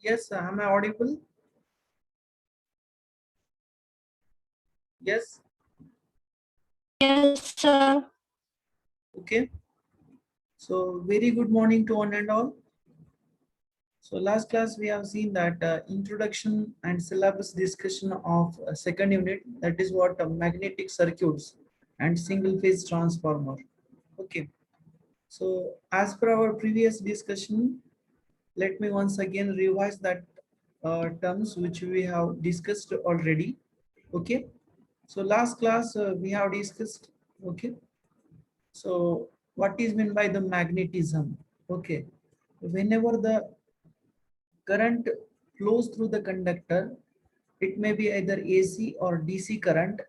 Yes, am I audible? Yes, Yes, sir. okay. So, very good morning to one and all. So, last class we have seen that introduction and syllabus discussion of second unit, that is what magnetic circuits and single phase transformer. Okay. So, as per our previous discussion, let me once again revise that terms which we have discussed already. Okay. So, last class we have discussed. Okay. So what is meant by the magnetism? Okay, whenever the current flows through the conductor, it may be either AC or DC current.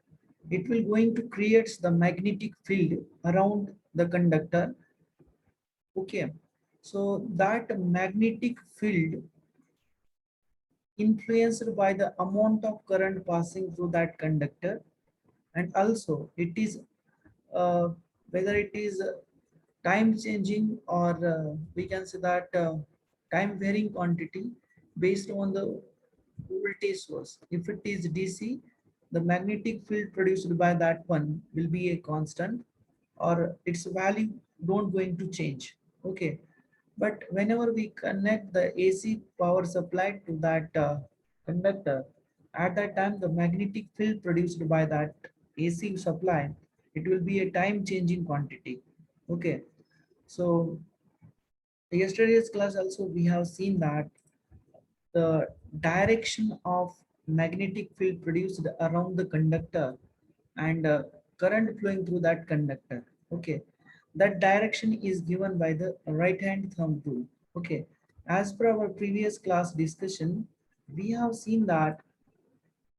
It will going to create the magnetic field around the conductor. Okay, so that magnetic field influenced by the amount of current passing through that conductor, and also it is uh, whether it is time changing or we can say that time varying quantity based on the voltage source. If it is DC, the magnetic field produced by that one will be a constant, or its value don't going to change. Okay, but whenever we connect the AC power supply to that conductor, at that time the magnetic field produced by that AC supply, it will be a time changing quantity. Okay, so yesterday's class also we have seen that the direction of magnetic field produced around the conductor and current flowing through that conductor. Okay, that direction is given by the right hand thumb rule. Okay, as per our previous class discussion, we have seen that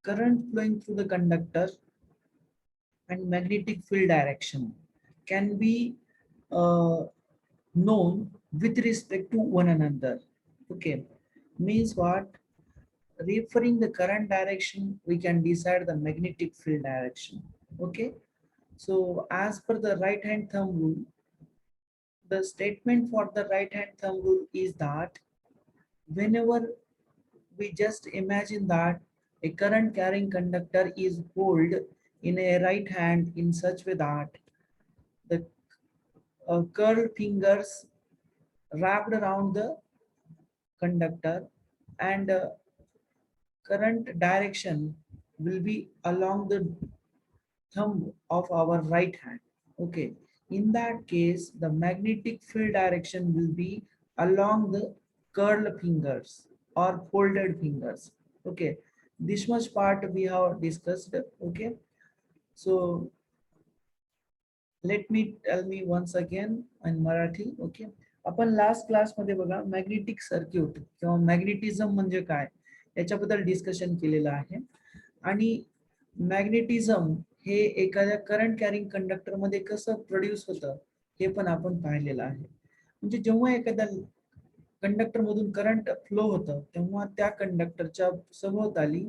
current flowing through the conductor and magnetic field direction can be uh, known with respect to one another. Okay, means what? Referring the current direction, we can decide the magnetic field direction. Okay, so as per the right hand thumb rule, the statement for the right hand thumb rule is that whenever we just imagine that a current carrying conductor is held in a right hand in such way that the curled fingers wrapped around the conductor, and current direction will be along the thumb of our right hand. Okay, in that case the magnetic field direction will be along the curled fingers or folded fingers. Okay, this much part we have discussed. Okay, so let me tell me once again in Marathi. Okay, आपण last class मध्ये बघा magnetic circuit किंवा magnetism म्हणजे काय याच्याबद्दल discussion केलेलं आहे. आणि मॅग्नेटिझम हे एखाद्या करंट कॅरिंग कंडक्टर मध्ये कसं प्रोड्यूस होतं हे पण आपण पाहिलेलं आहे. म्हणजे जेव्हा एखाद्या कंडक्टर मधून करंट फ्लो होतं तेव्हा त्या कंडक्टरच्या सभोवताली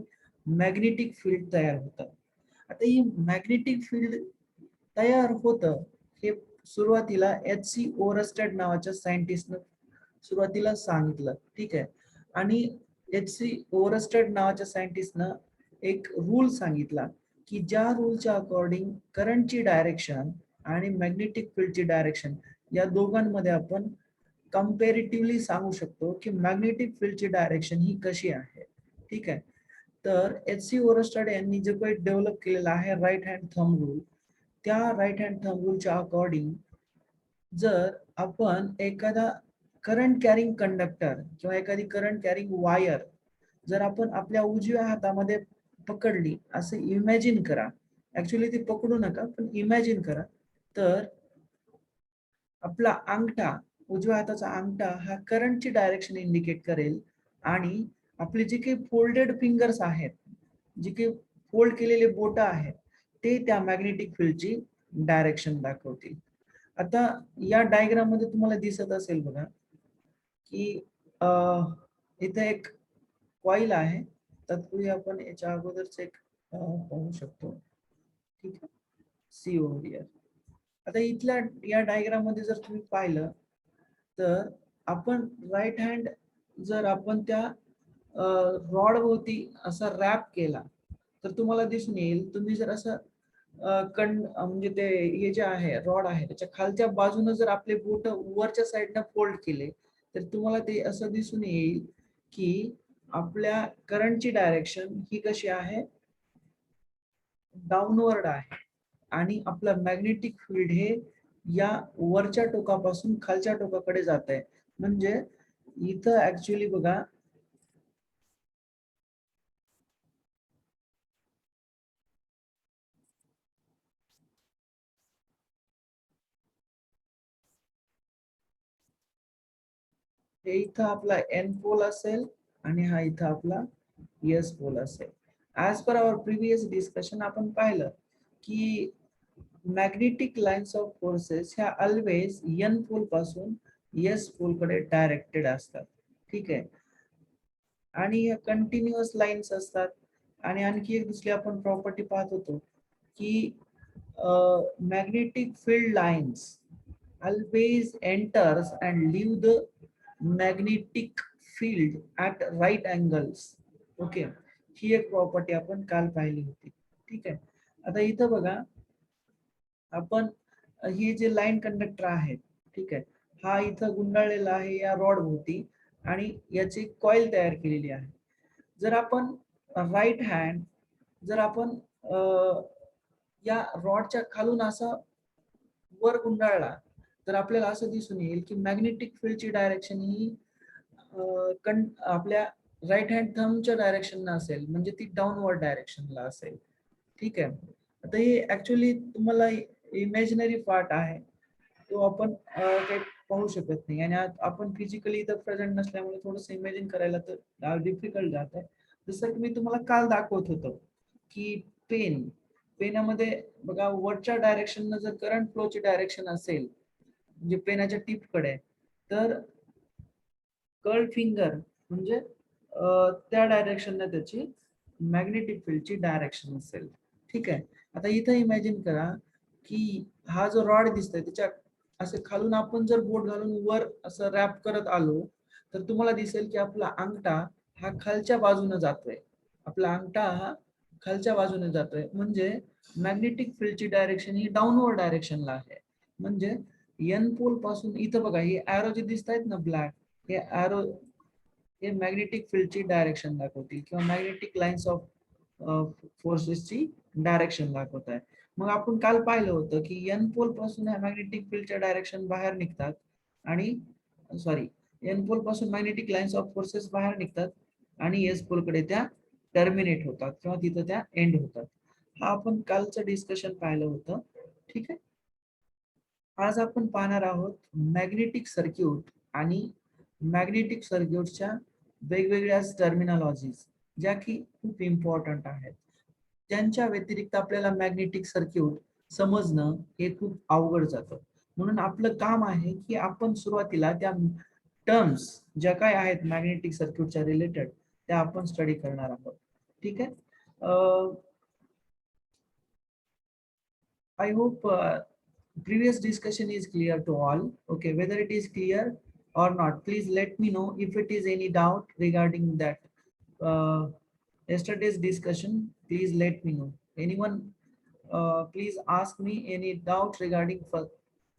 मॅग्नेटिक फील्ड तयार होतं. आता ही मॅग्नेटिक फील्ड तयार होतं हे सुरुवातीला H.C. ओरस्टेड नावाच्या सायंटिस्टनं सुरुवातीला सांगितलं. ठीक आहे, आणि H.C. ओरस्टेड नावाच्या सायंटिस्टनं एक रूल सांगितला की ज्या रूलच्या अकॉर्डिंग करंटची डायरेक्शन आणि मॅग्नेटिक फील्डची डायरेक्शन या दोघांमध्ये आपण कंपॅरेटिव्हली सांगू शकतो की मॅग्नेटिक फील्डची डायरेक्शन ही कशी आहे. ठीक आहे, तर H.C. ओरस्टेड यांनी जे काही डेव्हलप केलेलं आहे राईट हँड थंब रूल, त्या राईट हँड थंब रूलच्या अकॉर्डिंग जर आपण एखादा करंट कॅरिंग कंडक्टर किंवा एखादी करंट कॅरिंग वायर जर आपण आपल्या उजव्या हातामध्ये पकडली, असं इमॅजिन करा. ऍक्च्युली ती पकडू नका, पण इमॅजिन करा. तर आपला अंगठा, उजव्या हाताचा अंगठा हा करंटची डायरेक्शन इंडिकेट करेल, आणि आपले जे काही फोल्डेड फिंगर्स आहेत, जे काही फोल्ड केलेले बोट आहेत, ते त्या मॅग्नेटिक फील्डची डायरेक्शन दाखवतील. आता या डायग्राम मध्ये तुम्हाला दिसत असेल बघा की इथे एक कॉईल आहे. तत्पूर्वी आपण याच्या अगोदरच एक पाहू शकतो. ठीक आहे, सी ओव्हर हियर. आता इथल्या या डायग्राम मध्ये जर तुम्ही पाहिलं तर आपण राईट हँड जर आपण त्या रॉड भोवती असा रॅप केला तर तुम्हाला दिसून येईल, तुम्ही जर असं म्हणजे ते हे जे आहे रॉड आहे त्याच्या खालच्या बाजूने जर आपले बोट वरच्या साईडनं फोल्ड केले तर तुम्हाला ते असं दिसून येईल की आपल्या करंटची डायरेक्शन ही कशी आहे, डाऊनवर्ड आहे आणि आपलं मॅग्नेटिक फील्ड हे या वरच्या टोकापासून खालच्या टोकाकडे जात आहे. म्हणजे इथं ऍक्च्युअली बघा हे इथं आपला एन पोल असेल आणि हा इथं आपला एस पोल असेल. As per hour previous discussion आपण पाहिलं की मॅग्नेटिक लाईन्स ऑफ फोर्सेस ह्या ऑलवेज एन पोल पासून एस पोल कडे डायरेक्टेड असतात. ठीक आहे, आणि ह्या कंटिन्युअस लाईन्स असतात. आणि आणखी एक दुसरी आपण प्रॉपर्टी पाहत होतो की magnetic field lines always enters and leave the magnetic field at right angles. Okay, ही एक प्रॉपर्टी आपण काल पाहिली होती. ठीक आहे, आता इथं बघा आपण हे जे लाईन कंडक्टर आहेत, ठीक आहे, हा इथं गुंडाळलेला आहे या रॉड भोवती आणि याची कॉइल तयार केलेली आहे. जर आपण राईट हँड जर आपण या रॉडच्या खालून असा वर गुंडाळला तर आपल्याला असं दिसून येईल की मॅग्नेटिक फील्डची डायरेक्शन ही आपल्या राईट हँड थंबच्या डायरेक्शनला असेल, म्हणजे ती डाऊनवर्ड डायरेक्शनला असेल. ठीक आहे, आता हे ऍक्च्युअली तुम्हाला इमॅजिनरी पार्ट आहे, तो आपण काही पाहू शकत नाही आणि आपण फिजिकली इथं प्रेझेंट नसल्यामुळे थोडंसं इमॅजिन करायला तर डिफिकल्ट जात आहे. जसं की मी तुम्हाला काल दाखवत होतो की पेनामध्ये बघा वरच्या डायरेक्शन जर करंट फ्लोची डायरेक्शन असेल म्हणजे पेनाच्या टिपकडे, तर कर्ल फिंगर म्हणजे त्या डायरेक्शनने त्याची मॅग्नेटिक फील्डची डायरेक्शन असेल. ठीक आहे, आता इथं इमॅजिन करा की हा जो रॉड दिसतोय त्याच्या असे खालून आपण जर बोट घालून वर असं रॅप करत आलो तर तुम्हाला दिसेल की आपला अंगठा हा खालच्या बाजूने जातोय. आपला अंगठा हा खालच्या बाजूने जातोय म्हणजे मॅग्नेटिक फील्डची डायरेक्शन ही डाऊनवर्ड डायरेक्शनला आहे. म्हणजे एन पोल पासून इथं बघा हे ॲरो जे दिसत आहेत ना ब्लॅक, हे ॲरो हे मॅग्नेटिक फील्डची डायरेक्शन दाखवतील किंवा मॅग्नेटिक लाईन्स ऑफ फोर्सेसची डायरेक्शन दाखवत आहे. मग आपण काल पाहिलं होतं की एन पोल पासून ह्या मॅग्नेटिक फील्डच्या डायरेक्शन बाहेर निघतात आणि एन पोल पासून मॅग्नेटिक लाईन्स ऑफ फोर्सेस बाहेर निघतात आणि एस पोल कडे त्या टर्मिनेट होतात किंवा तिथं त्या एंड होतात. हा आपण कालचं डिस्कशन पाहिलं होतं. ठीक आहे, आज आपण पाहणार आहोत मॅग्नेटिक सर्किट आणि मॅग्नेटिक सर्किटच्या वेगवेगळ्या टर्मिनॉलॉजीज ज्या की खूप इम्पॉर्टंट आहेत, ज्यांच्या व्यतिरिक्त आपल्याला मॅग्नेटिक सर्किट समजणं हे खूप अवघड जातं. म्हणून आपलं काम आहे की आपण सुरुवातीला त्या टर्म्स ज्या काय आहेत मॅग्नेटिक सर्किटच्या रिलेटेड त्या आपण स्टडी करणार आहोत. ठीक आहे, I hope previous discussion is clear to all. Okay, whether it is clear or not, please let me know if it is any doubt regarding that. Yesterday's discussion, please let me know. Anyone, please ask me any doubt regarding for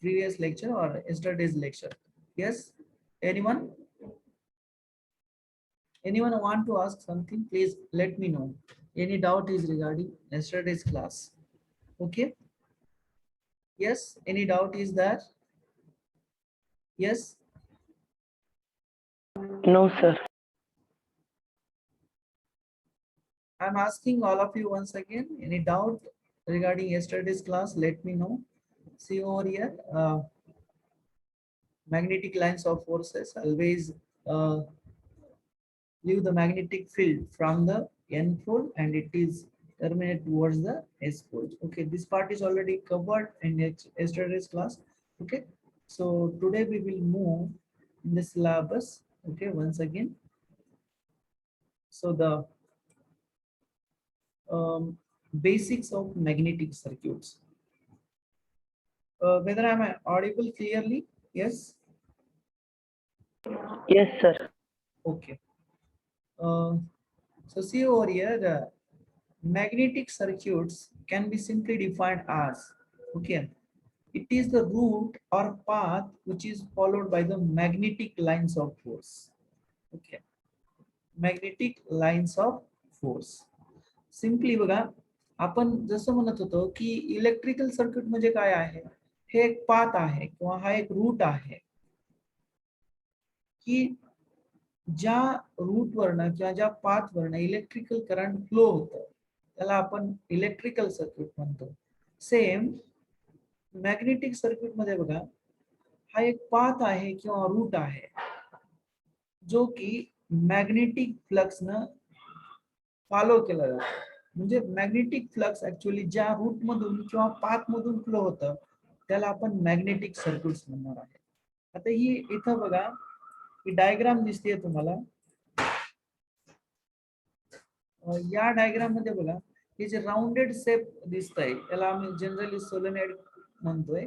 previous lecture or yesterday's lecture. Yes, anyone? Anyone want to ask something? Please let me know. Any doubt is regarding yesterday's class. Okay. Yes, any doubt is there? Yes, No, sir. I'm asking all of you once again. Any doubt regarding yesterday's class? Let me know. See over here, magnetic lines of forces always leave the magnetic field from the N pole and it is terminate towards the S pole. Okay, this part is already covered in yesterday's class. Okay, so today we will move in the syllabus. Okay, once again. So the basics of magnetic circuits. Whether I'm audible clearly? Yes. Yes, sir. Okay. So see over here, magnetic circuits can be simply defined as, okay, it is the route or path which is followed by the magnetic lines of force. Okay, magnetic lines of force. Simply बघा, आपण जसं म्हणत होतो की electrical circuit म्हणजे काय आहे, हे एक पाथ आहे किंवा हा एक रूट आहे की ज्या रूट वरनं किंवा ज्या पाथ वरनं इलेक्ट्रिकल करंट फ्लो होतं त्याला आपण इलेक्ट्रिकल सर्किट म्हणतो. सेम मॅग्नेटिक सर्किट मध्ये बघा, हा एक पाथ आहे किंवा रूट आहे जो की मॅग्नेटिक फ्लक्स न फॉलो केला जातो. म्हणजे मॅग्नेटिक फ्लक्स ऍक्च्युअली ज्या रूट मधून किंवा पाथ मधून फ्लो होतं त्याला आपण मॅग्नेटिक सर्किट्स म्हणणार आहे. आता ही इथं बघा, ही डायग्राम दिसतेय तुम्हाला. या डायग्राम मध्ये बघा, हे जे राउंडेड शेप दिसत आहे त्याला आम्ही जनरली सोलेनॉइड म्हणतोय.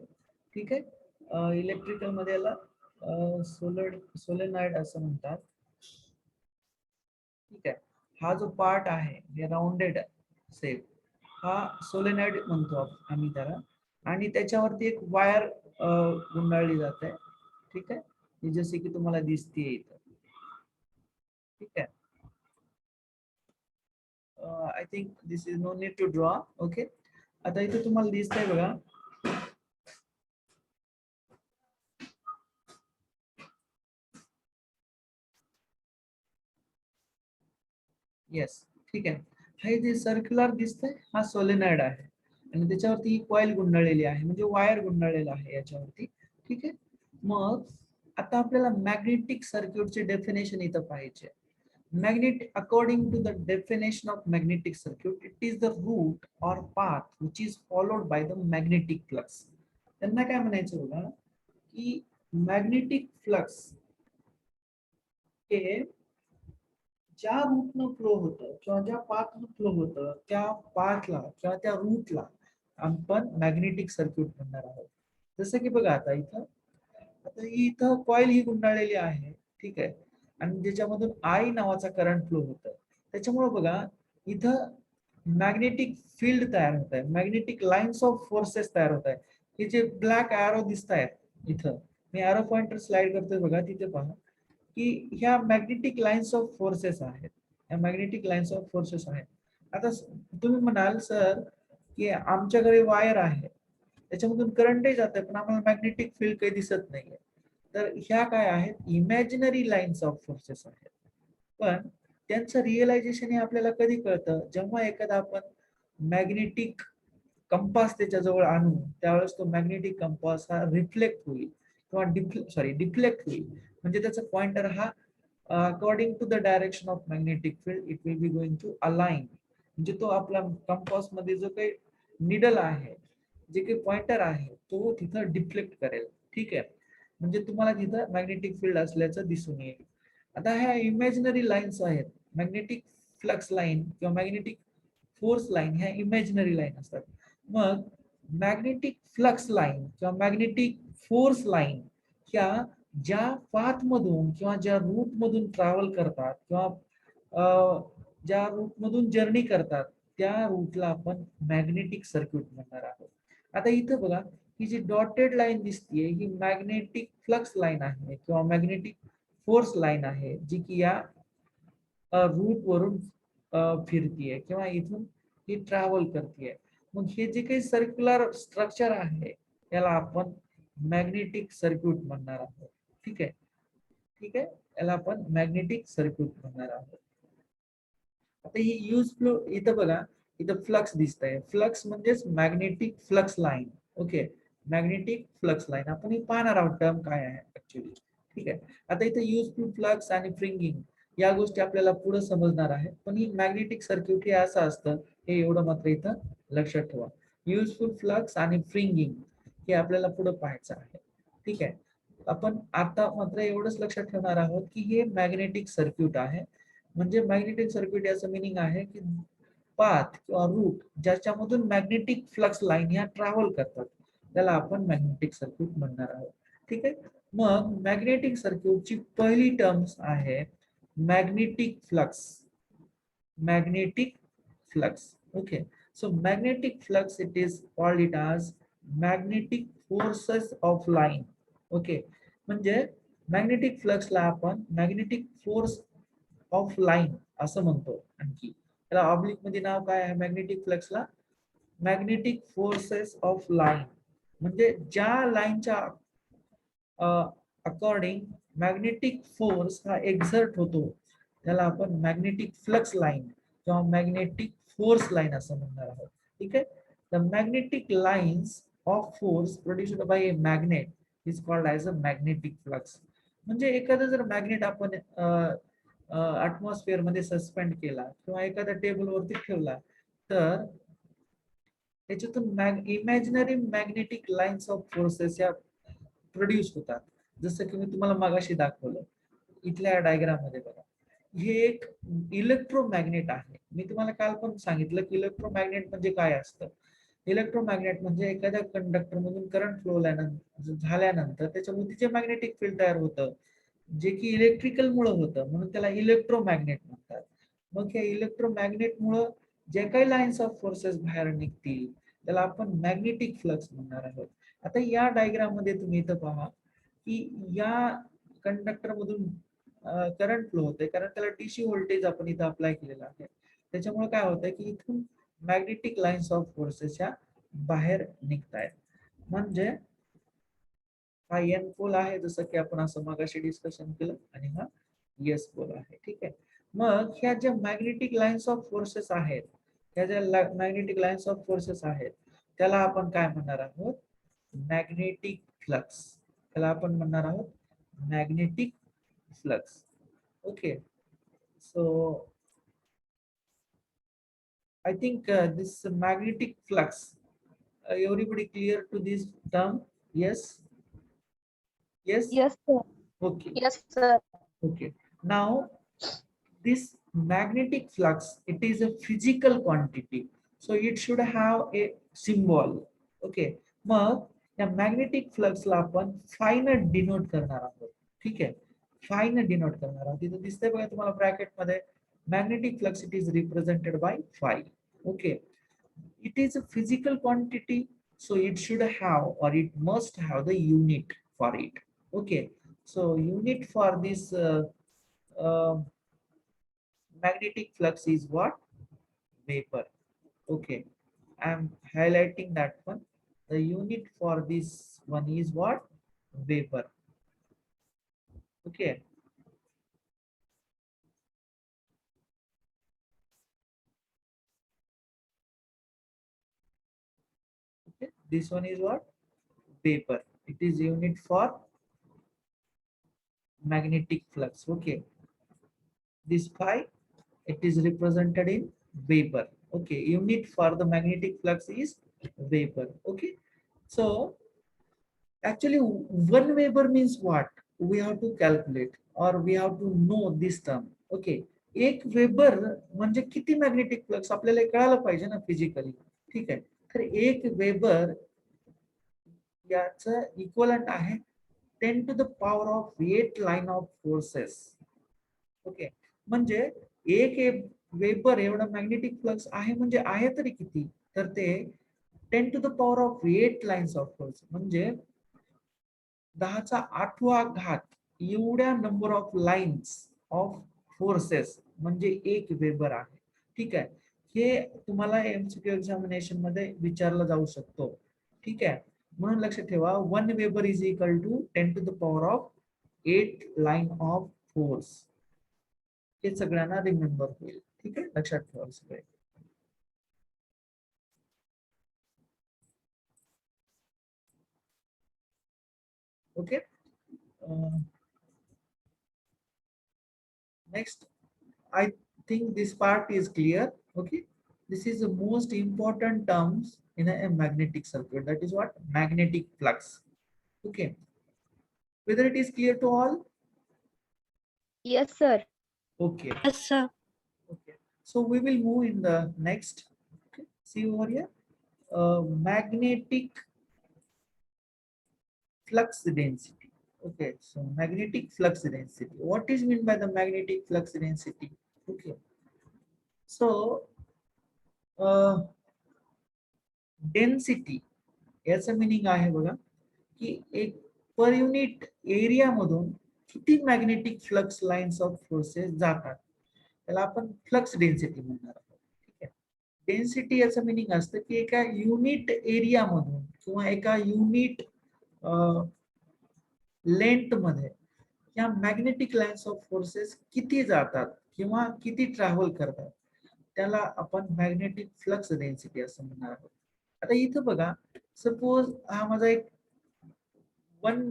ठीक आहे, इलेक्ट्रिकल मध्ये याला सोलेनॉइड असं म्हणतात. ठीक आहे, हा जो पार्ट आहे हे राउंडेड शेप हा सोलेनॉइड म्हणतो आम्ही त्याला. आणि त्याच्यावरती एक वायर गुंडाळली जाते. ठीक आहे, जसे की तुम्हाला दिसते इथं. ठीक आहे, I think this is no need to draw. Okay, आता इथे तुम्हाला दिसतंय बघा, येस. ठीक आहे, हे जे सर्क्युलर दिसतंय हा सोलेनॉइड आहे आणि त्याच्यावरती कॉइल गुंडाळलेली आहे म्हणजे वायर गुंडाळलेला आहे याच्यावरती. ठीक आहे, मग आता आपल्याला मॅग्नेटिक सर्किटचे डेफिनेशन इथं पाहिजे. Magnet, according to the definition of magnetic circuit, it is the route or path which is followed by the magnetic flux. त्यांना काय म्हणायचं बघा की मॅग्नेटिक फ्लक्स हे ज्या रूटनं फ्लो होतं किंवा ज्या पाथनं फ्लो होतं त्या पाथला किंवा त्या रूटला आपण मॅग्नेटिक सर्किट म्हणणार आहोत. जसं की बघा, आता इथं कॉइल ही गुंडाळलेली आहे. ठीक आहे, आणि ज्याच्यामधून आई नावाचा करंट फ्लो होत आहे. त्याच्यामुळे बघा, इथं मॅग्नेटिक फील्ड तयार होत आहे, मॅग्नेटिक लाईन्स ऑफ फोर्सेस तयार होत आहे. हे जे ब्लॅक एरो दिसत आहेत इथं, मी एरो पॉइंटर स्लाइड करतोय बघा, तिथे पहा की ह्या मॅग्नेटिक लाईन्स ऑफ फोर्सेस आहेत. या मॅग्नेटिक लाईन्स ऑफ फोर्सेस आहेत. आता तुम्ही म्हणाल सर की आमच्याकडे वायर आहे त्याच्यामधून करंटही जात आहे पण आम्हाला मॅग्नेटिक फील्ड काही दिसत नाहीये. तर ह्या काय आहेत, इमॅजिनरी लाईन्स ऑफ फोर्सेस आहेत. पण त्यांचं रिअलायझेशन हे आपल्याला कधी कळतं, जेव्हा एखादा आपण मॅग्नेटिक कंपास त्याच्या जवळ आणू त्यावेळेस तो मॅग्नेटिक कंपास हा रिफ्लेक्ट होईल किंवा डिफ्लेक्ट होईल. म्हणजे त्याचा पॉइंटर हा according to the direction of magnetic field it will be going to align. म्हणजे तो आपला कंपास मध्ये जो काही निडल आहे, जे काही पॉइंटर आहे तो तिथं डिफ्लेक्ट करेल. ठीक आहे, म्हणजे तुम्हाला तिथं मॅग्नेटिक फील्ड असल्याचं दिसून येईल. आता ह्या इमॅजिनरी लाईन्स आहेत, मॅग्नेटिक फ्लक्स लाईन किंवा मॅग्नेटिक फोर्स लाईन ह्या इमॅजिनरी लाईन असतात. मग मॅग्नेटिक फ्लक्स लाईन किंवा मॅग्नेटिक फोर्स लाईन ह्या ज्या पाथ मधून किंवा ज्या रूट मधून ट्रॅव्हल करतात किंवा ज्या रूट मधून जर्नी करतात त्या रूटला आपण मॅग्नेटिक सर्किट म्हणणार आहोत. आता इथं बघा, ही जी डॉटेड लाईन दिसतीये ही मॅग्नेटिक फ्लक्स लाईन आहे किंवा मॅग्नेटिक फोर्स लाईन आहे, जी की या रूट वरून फिरतीये किंवा इथून ही ट्रॅव्हल करतीये. मग हे जे काही सर्क्युलर स्ट्रक्चर आहे याला आपण मॅग्नेटिक सर्किट म्हणणार आहोत. ठीक आहे, ठीक आहे, याला आपण मॅग्नेटिक सर्किट म्हणणार आहोत. आता ही युजफुल इथं बघा, इथं फ्लक्स दिसत आहे. फ्लक्स म्हणजेच magnetic flux line. Okay, magnetic flux line आपण ही पाहणार आहोत टर्म काय आहे ऍक्च्युअली. ठीक आहे, आता इथे युजफुल फ्लक्स आणि फ्रिंगिंग या गोष्टी आपल्याला पुढे समजणार आहे. पण ही मॅग्नेटिक सर्किट हे असं असतं, हे एवढं मात्र इथं लक्षात ठेवा. युजफुल फ्लक्स आणि फ्रिंगिंग हे आपल्याला पुढे पाहायचं आहे. ठीक आहे, आपण आता मात्र एवढंच लक्षात ठेवणार आहोत की हे मॅग्नेटिक सर्किट आहे. म्हणजे मॅग्नेटिक सर्किट याचं मिनिंग आहे की पाथ किंवा रूट ज्याच्यामधून मॅग्नेटिक फ्लक्स लाईन ह्या ट्रॅव्हल करतात त्याला आपण मॅग्नेटिक सर्किट म्हणणार आहोत. ठीक आहे, मग मॅग्नेटिक सर्किटची पहिली टर्म्स आहे magnetic flux. Magnetic flux. Okay, so magnetic flux, it is called it as magnetic forces of line. Okay, म्हणजे मॅग्नेटिक फ्लक्सला आपण मॅग्नेटिक फोर्स ऑफ लाईन असं म्हणतो. आणखी त्याला ऑब्लिक मध्ये नाव काय आहे मॅग्नेटिक फ्लक्सला? Magnetic forces of line. म्हणजे ज्या लाईनच्या अकॉर्डिंग मॅग्नेटिक फोर्स हा एक्झर्ट होतो त्याला आपण मॅग्नेटिक फ्लक्स लाईन किंवा मॅग्नेटिक फोर्स लाईन असं म्हणणार आहोत. ठीक आहे. The magnetic lines of force produced by a magnet is called as a magnetic flux. म्हणजे एखादा जर मॅग्नेट आपण ॲटमॉस्फिअर मध्ये सस्पेंड केला किंवा एखाद्या टेबल वरती ठेवला तर त्याच्यातून imaginary magnetic lines of forces या प्रोड्यूस होतात. जसं की मी तुम्हाला मागाशी दाखवलं इथल्या डायग्राम मध्ये बघा. हे एक इलेक्ट्रोमॅग्नेट आहे. मी तुम्हाला काल पण सांगितलं की इलेक्ट्रोमॅग्नेट म्हणजे काय असतं. इलेक्ट्रोमॅग्नेट म्हणजे एखाद्या कंडक्टर मधून करंट फ्लो झाल्यानंतर त्याच्यामध्ये जे मॅग्नेटिक फील्ड तयार होतं जे की इलेक्ट्रिकल मुळे होतं म्हणून त्याला इलेक्ट्रोमॅग्नेट म्हणतात. मग या इलेक्ट्रोमॅग्नेट मुळे जे काही लाईन्स ऑफ फोर्सेस बाहेर निघतील त्याला आपण मॅग्नेटिक फ्लक्स म्हणणार आहोत. आता या डायग्राम मध्ये तुम्ही इथं पहा की या कंडक्टर मधून करंट फ्लो होते कारण त्याला डीसी व्होल्टेज आपण इथं अप्लाय केलेला आहे. त्याच्यामुळे काय होतंय की इथून मॅग्नेटिक लाईन्स ऑफ फोर्सेस या बाहेर निघतायत. म्हणजे हा एन पोल आहे जसं की आपण असं मगाशी डिस्कशन केलं आणि हा एस पोल आहे. ठीक आहे. मग ह्या ज्या मॅग्नेटिक लाईन्स ऑफ फोर्सेस आहेत ह्या ज्या मॅग्नेटिक लाईन्स ऑफ फोर्सेस आहेत त्याला आपण काय म्हणणार आहोत? Magnetic flux. त्याला आपण म्हणणार आहोत magnetic flux. Okay, so I think this magnetic flux, everybody clear to this term? Yes, yes. Yes, sir. Okay, Yes, sir. okay. Now this magnetic flux, it is a physical quantity, so it should have a symbol. Okay, मग या magnetic flux ला आपण five ने denote करणार आहोत. ठीक आहे, five ने डिनोट करणार आहोत. तिथे दिसतंय बघा तुम्हाला ब्रॅकेट मध्ये magnetic flux it is represented by five. Okay, it is a physical quantity, so it should have or it must have the unit for it. Okay, so unit for this uh, magnetic flux is what? Vapor. Okay, I'm highlighting that one. The unit for this one is what? Vapor. Okay, okay, this one is what? Vapor. It is unit for magnetic flux. Okay, this phi, it is represented in vapor. Okay, unit for the magnetic flux is vapor. Okay, so actually 1 Weber means what? We have to calculate or we have to know this term. Okay, 1 weber म्हणजे किती magnetic flux आपल्याला कळायला पाहिजे ना physically. ठीक आहे, तर 1 weber याचं इक्वलंट आहे 10 to the power of 8 line of forces. Okay, म्हणजे 1 वेबर एवढा मॅग्नेटिक फ्लक्स आहे म्हणजे आहे तरी किती? तर ते 10 to the power of 8 lines of force म्हणजे 10⁸ एवढ्या number of lines of forces म्हणजे 1 वेबर आहे. ठीक आहे, हे तुम्हाला एमसीक्यू एक्झामिनेशन मध्ये विचारलं जाऊ शकतो. ठीक आहे, म्हणून लक्षात ठेवा 1 weber is equal to 10 to the power of 8 line of force. हे सगळ्यांना रिमेंबर होईल. ठीक आहे, लक्षात ठेवा सगळे. Okay, next I think this part is clear. Okay, this is the most important terms in a magnetic circuit, that is what? Magnetic flux. Okay, whether it is clear to all? Yes, sir. Okay, Yes, sir. okay, so we will move in the next. Okay, see over here, magnetic flux density. Okay, so magnetic flux density. What is meant by the magnetic flux density? Okay, so density याचं meaning आहे बघा की एक पर unit area मधून किती magnetic flux lines of forces जातात त्याला आपण फ्लक्स डेन्सिटी म्हणणार आहोत. ठीक आहे. डेन्सिटी याचं मिनिंग असतं की एका युनिट एरिया मधून किंवा एका युनिट लेंथ मध्ये या मॅग्नेटिक लाईन्स ऑफ फोर्सेस किती जातात किंवा किती ट्रॅव्हल करतात त्याला आपण मॅग्नेटिक फ्लक्स डेन्सिटी असं म्हणणार आहोत. आता इथं बघा, सपोज हा माझा एक 1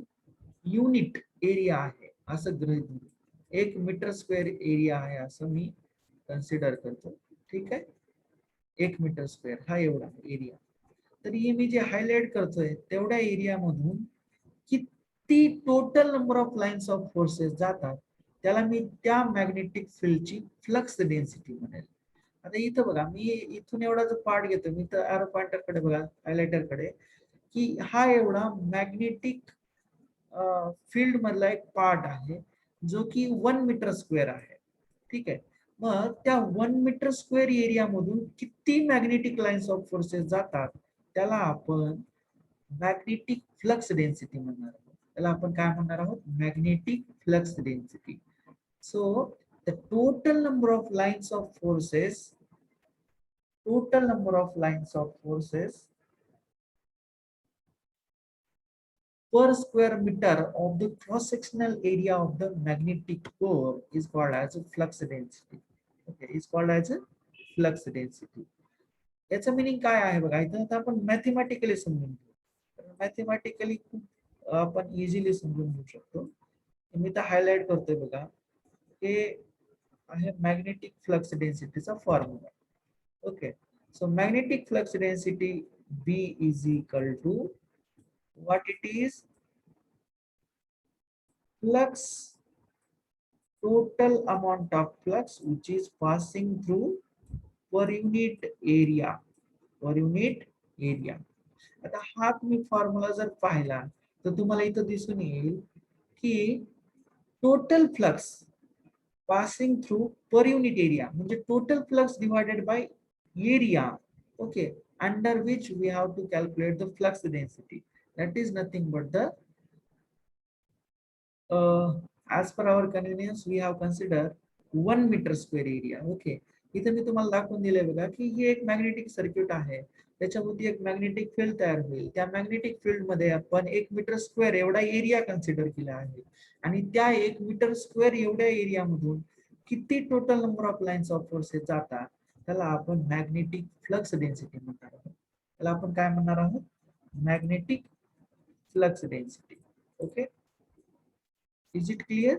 युनिट एरिया आहे असं गृहीत धरू. 1 मीटर स्क्वेअर एरिया आहे असं मी कन्सिडर करतो. ठीक आहे. 1 मीटर स्क्वेअर हा एवढा एरिया. तर हे मी जे हायलाइट करतोय तेवढ्या एरिया मधून किती total number of lines of forces जातात त्याला मी त्या मॅग्नेटिक फील्डची फ्लक्स डेन्सिटी म्हणेल. आता इथं बघा, मी इथून एवढा जो पार्ट घेतो, मी तर एरो पॉइंटर कडे बघा, हायलाइटर कडे, की हा एवढा मॅग्नेटिक फील्ड मधला एक पार्ट आहे जो की 1 मीटर स्क्वेअर आहे. ठीक आहे. मग त्या 1 मीटर स्क्वेअर एरिया मधून किती मॅग्नेटिक लाईन्स ऑफ फोर्सेस जातात त्याला आपण मॅग्नेटिक फ्लक्स डेन्सिटी म्हणणार आहोत. त्याला आपण काय म्हणणार आहोत? Magnetic flux density. So the total number of lines of forces per square meter of the cross-sectional area of the magnetic core is called as a flux density. Okay, is called as a flux density. याचं meaning काय आहे बघा, इथं आता आपण mathematically समजून घेऊ. Mathematically खूप आपण इझिली समजून घेऊ शकतो. मी तर हायलाइट करतोय बघा, हे आहे मॅग्नेटिक फ्लक्स डेन्सिटीचा formula. Okay, so magnetic flux density B is equal to what it is? Flux, total amount of flux which is passing through per unit area. per unit area. आता हा तुम्ही formula जर पाहिला तर तुम्हाला इथं दिसून येईल की total flux passing through per unit area म्हणजे total flux divided by area. Okay, under which we have to calculate the flux density. That is nothing but the as per our convenience we have considered 1 metre square area. Okay, इथे मी तुम्हाला दाखवून दिलंय बघा की ही एक magnetic circuit आहे, त्याच्यामध्ये एक मॅग्नेटिक फील्ड तयार होईल. त्या मॅग्नेटिक फील्ड मध्ये आपण 1 मीटर स्क्वेअर एवढा एरिया कन्सिडर केला आहे आणि त्या 1 मीटर स्क्वेअर एवढ्या एरिया मधून किती total number of lines of forces जातात त्याला आपण मॅग्नेटिक फ्लक्स डेन्सिटी म्हणणार आहोत. त्याला आपण काय म्हणणार आहोत? Magnetic flux density. Okay, is it clear?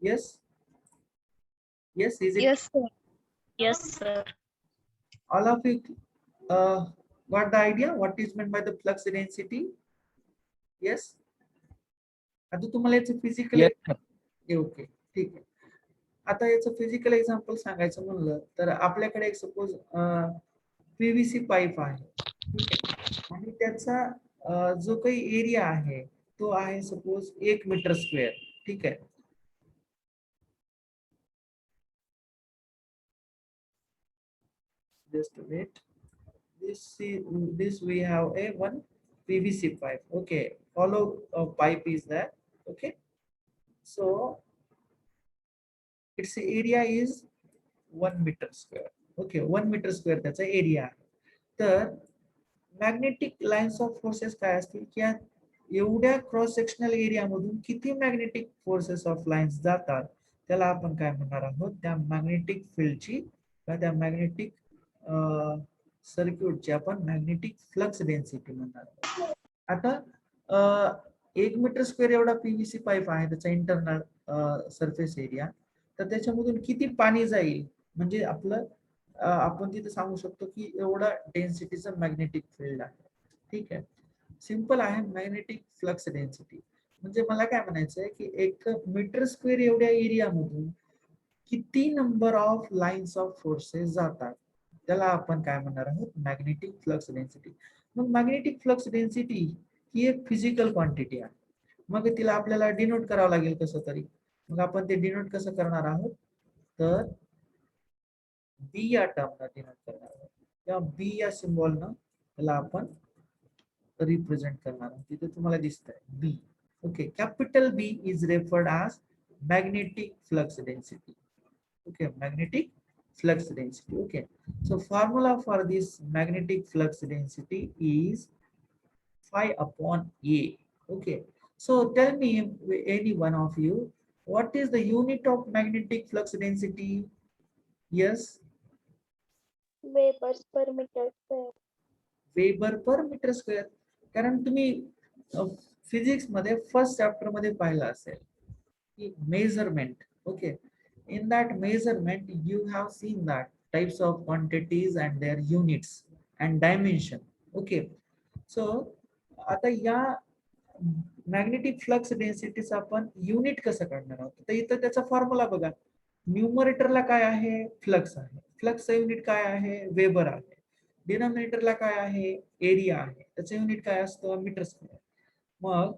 Yes, yes, is it? Yes, sir. Yes, sir. All of you got the idea what is meant by the flux density? Yes. आता तुम्हाला याचं फिजिकल, ओके ठीक आहे. आता याचं physical example सांगायचं म्हणलं तर आपल्याकडे एक सपोज पीव्हीसी पाईप आहे. ठीक आहे. आणि त्याचा जो काही एरिया आहे तो आहे सपोज 1 मीटर स्क्वेअर. ठीक आहे. Just wait. This we have a one PVC pipe. Okay, hollow pipe is there. Okay, so its area is 1 metre square. Okay, 1 metre square त्याचा एरिया आहे. तर मॅग्नेटिक लाईन्स ऑफ फोर्सेस काय असतील की एवढ्या cross sectional area मधून किती magnetic forces of lines जातात त्याला आपण काय म्हणणार आहोत? त्या मॅग्नेटिक फील्डची किंवा त्या मॅग्नेटिक सर्क्यूटची आपण मॅग्नेटिक फ्लक्स डेन्सिटी म्हणणार आहोत. आता 1 मीटर स्क्वेअर एवढा पीव्हीसी पाईप आहे, त्याचा इंटरनल सरफेस एरिया. तर त्याच्यामधून किती पाणी जाईल म्हणजे आपलं आपण तिथे सांगू शकतो की एवढा डेन्सिटीचं मॅग्नेटिक फील्ड आहे. ठीक आहे. सिंपल आहे मॅग्नेटिक फ्लक्स डेन्सिटी. म्हणजे मला काय म्हणायचं आहे की 1 मीटर स्क्वेअर एवढ्या एरिया मधून किती number of lines of forces जातात त्याला आपण काय म्हणणार आहोत? Magnetic flux density. मग मॅग्नेटिक फ्लक्स डेन्सिटी ही एक फिजिकल क्वांटिटी आहे. मग तिला आपल्याला डिनोट करावं लागेल कसं तरी. मग आपण ते डिनोट कसं करणार आहोत, तर बी या टर्मला डिनोट करणार आहोत. त्या बी या सिम्बॉलनं त्याला आपण रिप्रेझेंट करणार आहोत. तिथे तुम्हाला दिसतंय B. Okay, capital B is referred as magnetic flux density. Okay, magnetic flux density. Okay, so formula for this magnetic flux density is phi upon A. Okay, so tell me, any one of you, what is the unit of magnetic flux density? Yes, Weber per meter square. Weber per metre square. कारण तुम्ही physics मध्ये first chapter मध्ये पाहिलं असेल की measurement. Okay, in that measurement you have seen that types of quantities and their units and dimension. Okay, so आता या magnetic flux डेन्सिटीचा आपण युनिट कसं काढणार आहोत, तर इथं त्याचा फॉर्म्युला बघा. न्यूमरेटरला काय आहे, फ्लक्स आहे. फ्लक्सचं युनिट काय आहे, वेबर आहे. डिनॉमिनेटरला काय आहे, एरिया आहे. त्याचं युनिट काय असतं, मीटर स्क्वेअर. मग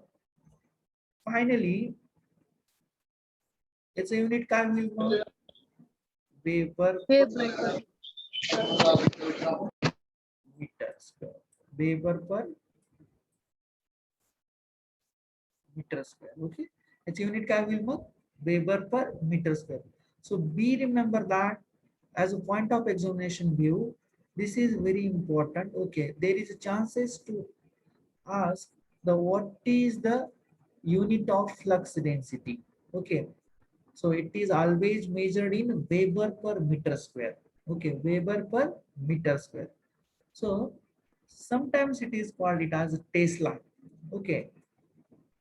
फायनली याचं युनिट काय होईल, मग weber metre square. Weber per metre square. Okay, याचे युनिट काय होईल मग, weber per metre square. So be remember that as a point of examination view, this is very important. Okay, there is a chances to ask the what is the unit of flux density. Okay, so it is always measured in Weber per meter square. Okay, Weber per meter square. So sometimes it is called it as Tesla. Okay,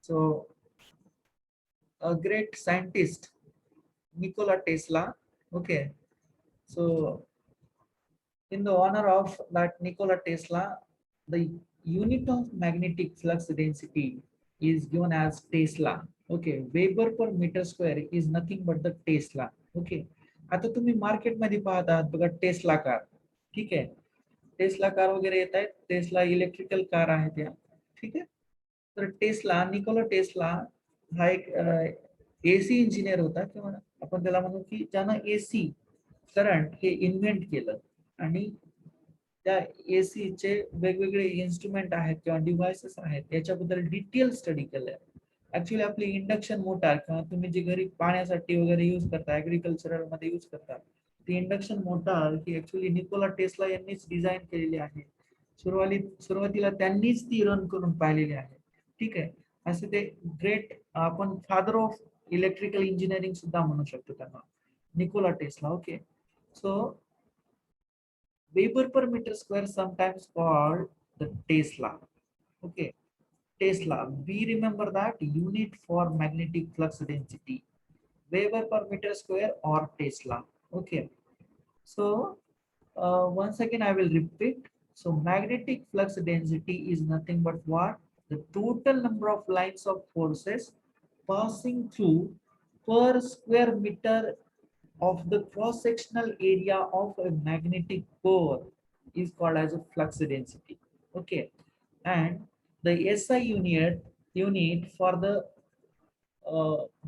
so a great scientist, Nikola Tesla. Okay, so in the honor of that Nikola Tesla, the unit of magnetic flux density is given as Tesla. Okay, Weber per meter square is nothing but the Tesla. Okay, आता तुम्ही market मध्ये पाहत आहात बघा Tesla car. ठीक आहे, Tesla car वगैरे येत आहेत. टेस्ला इलेक्ट्रिकल कार आहेत त्या. ठीक आहे, तर टेस्ला, निकोला टेस्ला हा एक एसी इंजिनियर होता, किंवा आपण त्याला म्हणू की ज्यानं एसी करंट हे इन्व्हेंट केलं. आणि त्या एसी चे वेगवेगळे इन्स्ट्रुमेंट आहेत किंवा डिव्हाइसेस आहेत त्याच्याबद्दल डिटेल स्टडी केलंय. ऍक्च्युअली आपली इंडक्शन मोटार किंवा तुम्ही जे घरी पाण्यासाठी वगैरे यूज करता, ऍग्रिकल्चरल मध्ये यूज करता, ती इंडक्शन मोटार ही ऍक्च्युअली निकोला टेस्ला यांनीच डिझाईन केलेली आहे. सुरुवातीला त्यांनीच ती रन करून पाहिलेली आहे. ठीक आहे, असे ते ग्रेट, आपण फादर ऑफ इलेक्ट्रिकल इंजिनिअरिंग सुद्धा म्हणू शकतो त्यांना, Nikola Tesla. Okay, so Weber per meter square sometimes called the Tesla. Okay, Tesla. We remember that unit for magnetic flux density, Weber per meter square or Tesla. Okay, so once again I will repeat. So magnetic flux density is nothing but what, the total number of lines of forces passing through per square meter of the cross-sectional area of a magnetic core is called as a flux density. Okay, and the SI unit for the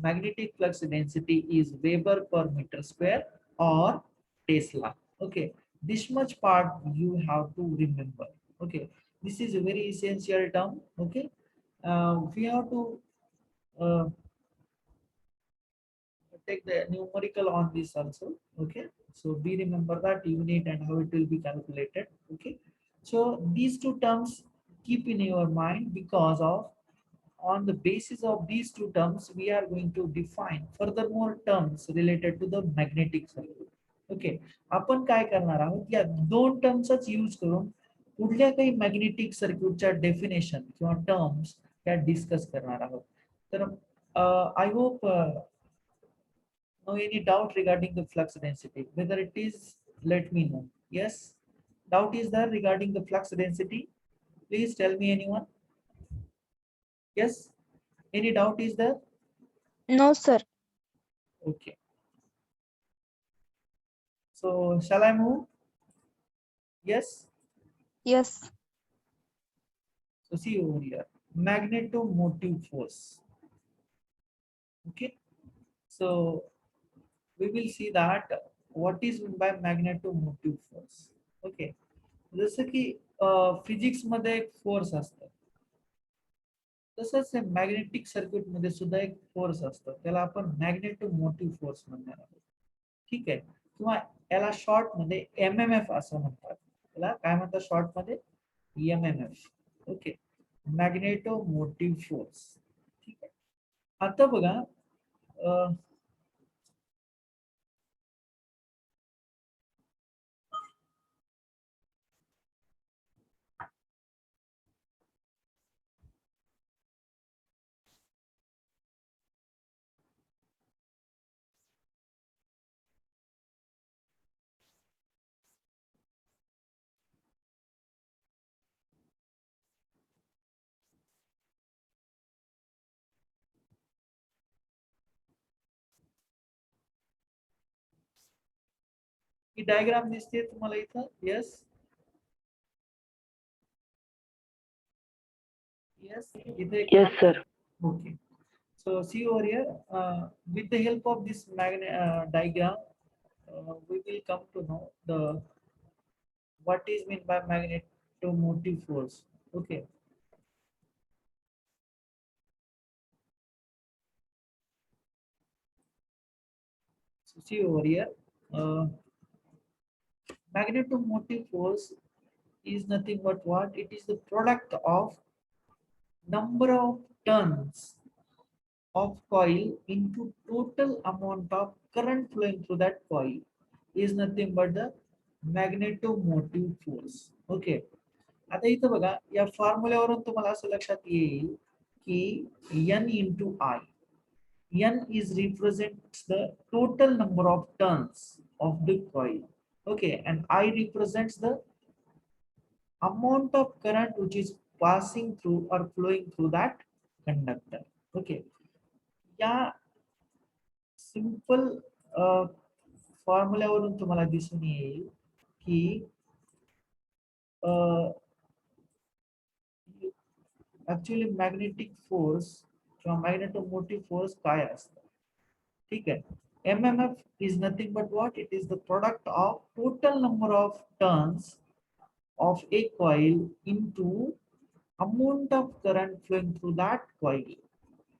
magnetic flux density is Weber per meter square or Tesla. Okay, this much part you have to remember. Okay, this is a very essential term. Okay, we have to take the numerical on this also. Okay, so we remember that unit and how it will be calculated. Okay, so these two terms keep in your mind, because of on the basis of these two terms we are going to define furthermore terms related to the magnetic circuit. Okay, आपण काय करणार आहोत, या दोन टर्म्सच use करून कुठल्या काही magnetic सर्किटच्या डेफिनेशन किंवा टर्म्स त्या डिस्कस करणार आहोत. तर I hope no any doubt regarding the flux density, whether it is, let me know. Yes, doubt is there regarding the flux density? Please tell me, anyone. Yes, any doubt is there? No, sir. Okay, so shall I move? Yes. Yes. So see over here, magnetomotive force. Okay, so we will see that what is meant by magnetomotive force. Okay, जसं की physics मध्ये एक force असतं, तसंच magnetic circuit मध्ये सुद्धा एक force असतो, त्याला आपण मॅग्नेटोमोटिव्ह फोर्स म्हणणार आहोत. ठीक आहे, किंवा याला शॉर्ट मध्ये MMF असं म्हणतात. त्याला काय म्हणतात शॉर्ट मध्ये? MMF. Okay, magnetomotive force. ठीक आहे, आता बघा ही डायग्राम दिसते तुम्हाला इथं? Yes, yes, Yes, sir. okay, so see over here, with the help of this diagram, we will come to know the what is meant by magnetomotive force. Okay, so see over here, magnetomotive force is nothing but what? It is the product of number of turns of coil into total amount of current flowing through that coil is nothing but the magnetomotive force. Okay, आता इथं बघा या फॉर्म्युल्यावरून तुम्हाला असं लक्षात येईल की N into I. N is represents the total number of turns of the coil. Okay, and I represents the amount of current which is passing through or flowing through that conductor. Okay, या simple फॉर्म्युल्यावरून तुम्हाला दिसून येईल की actually magnetic force किंवा magnetomotive force काय असतं. ठीक आहे, MMF is nothing but what? It is the product of total number of turns of a coil into amount of current flowing through that coil.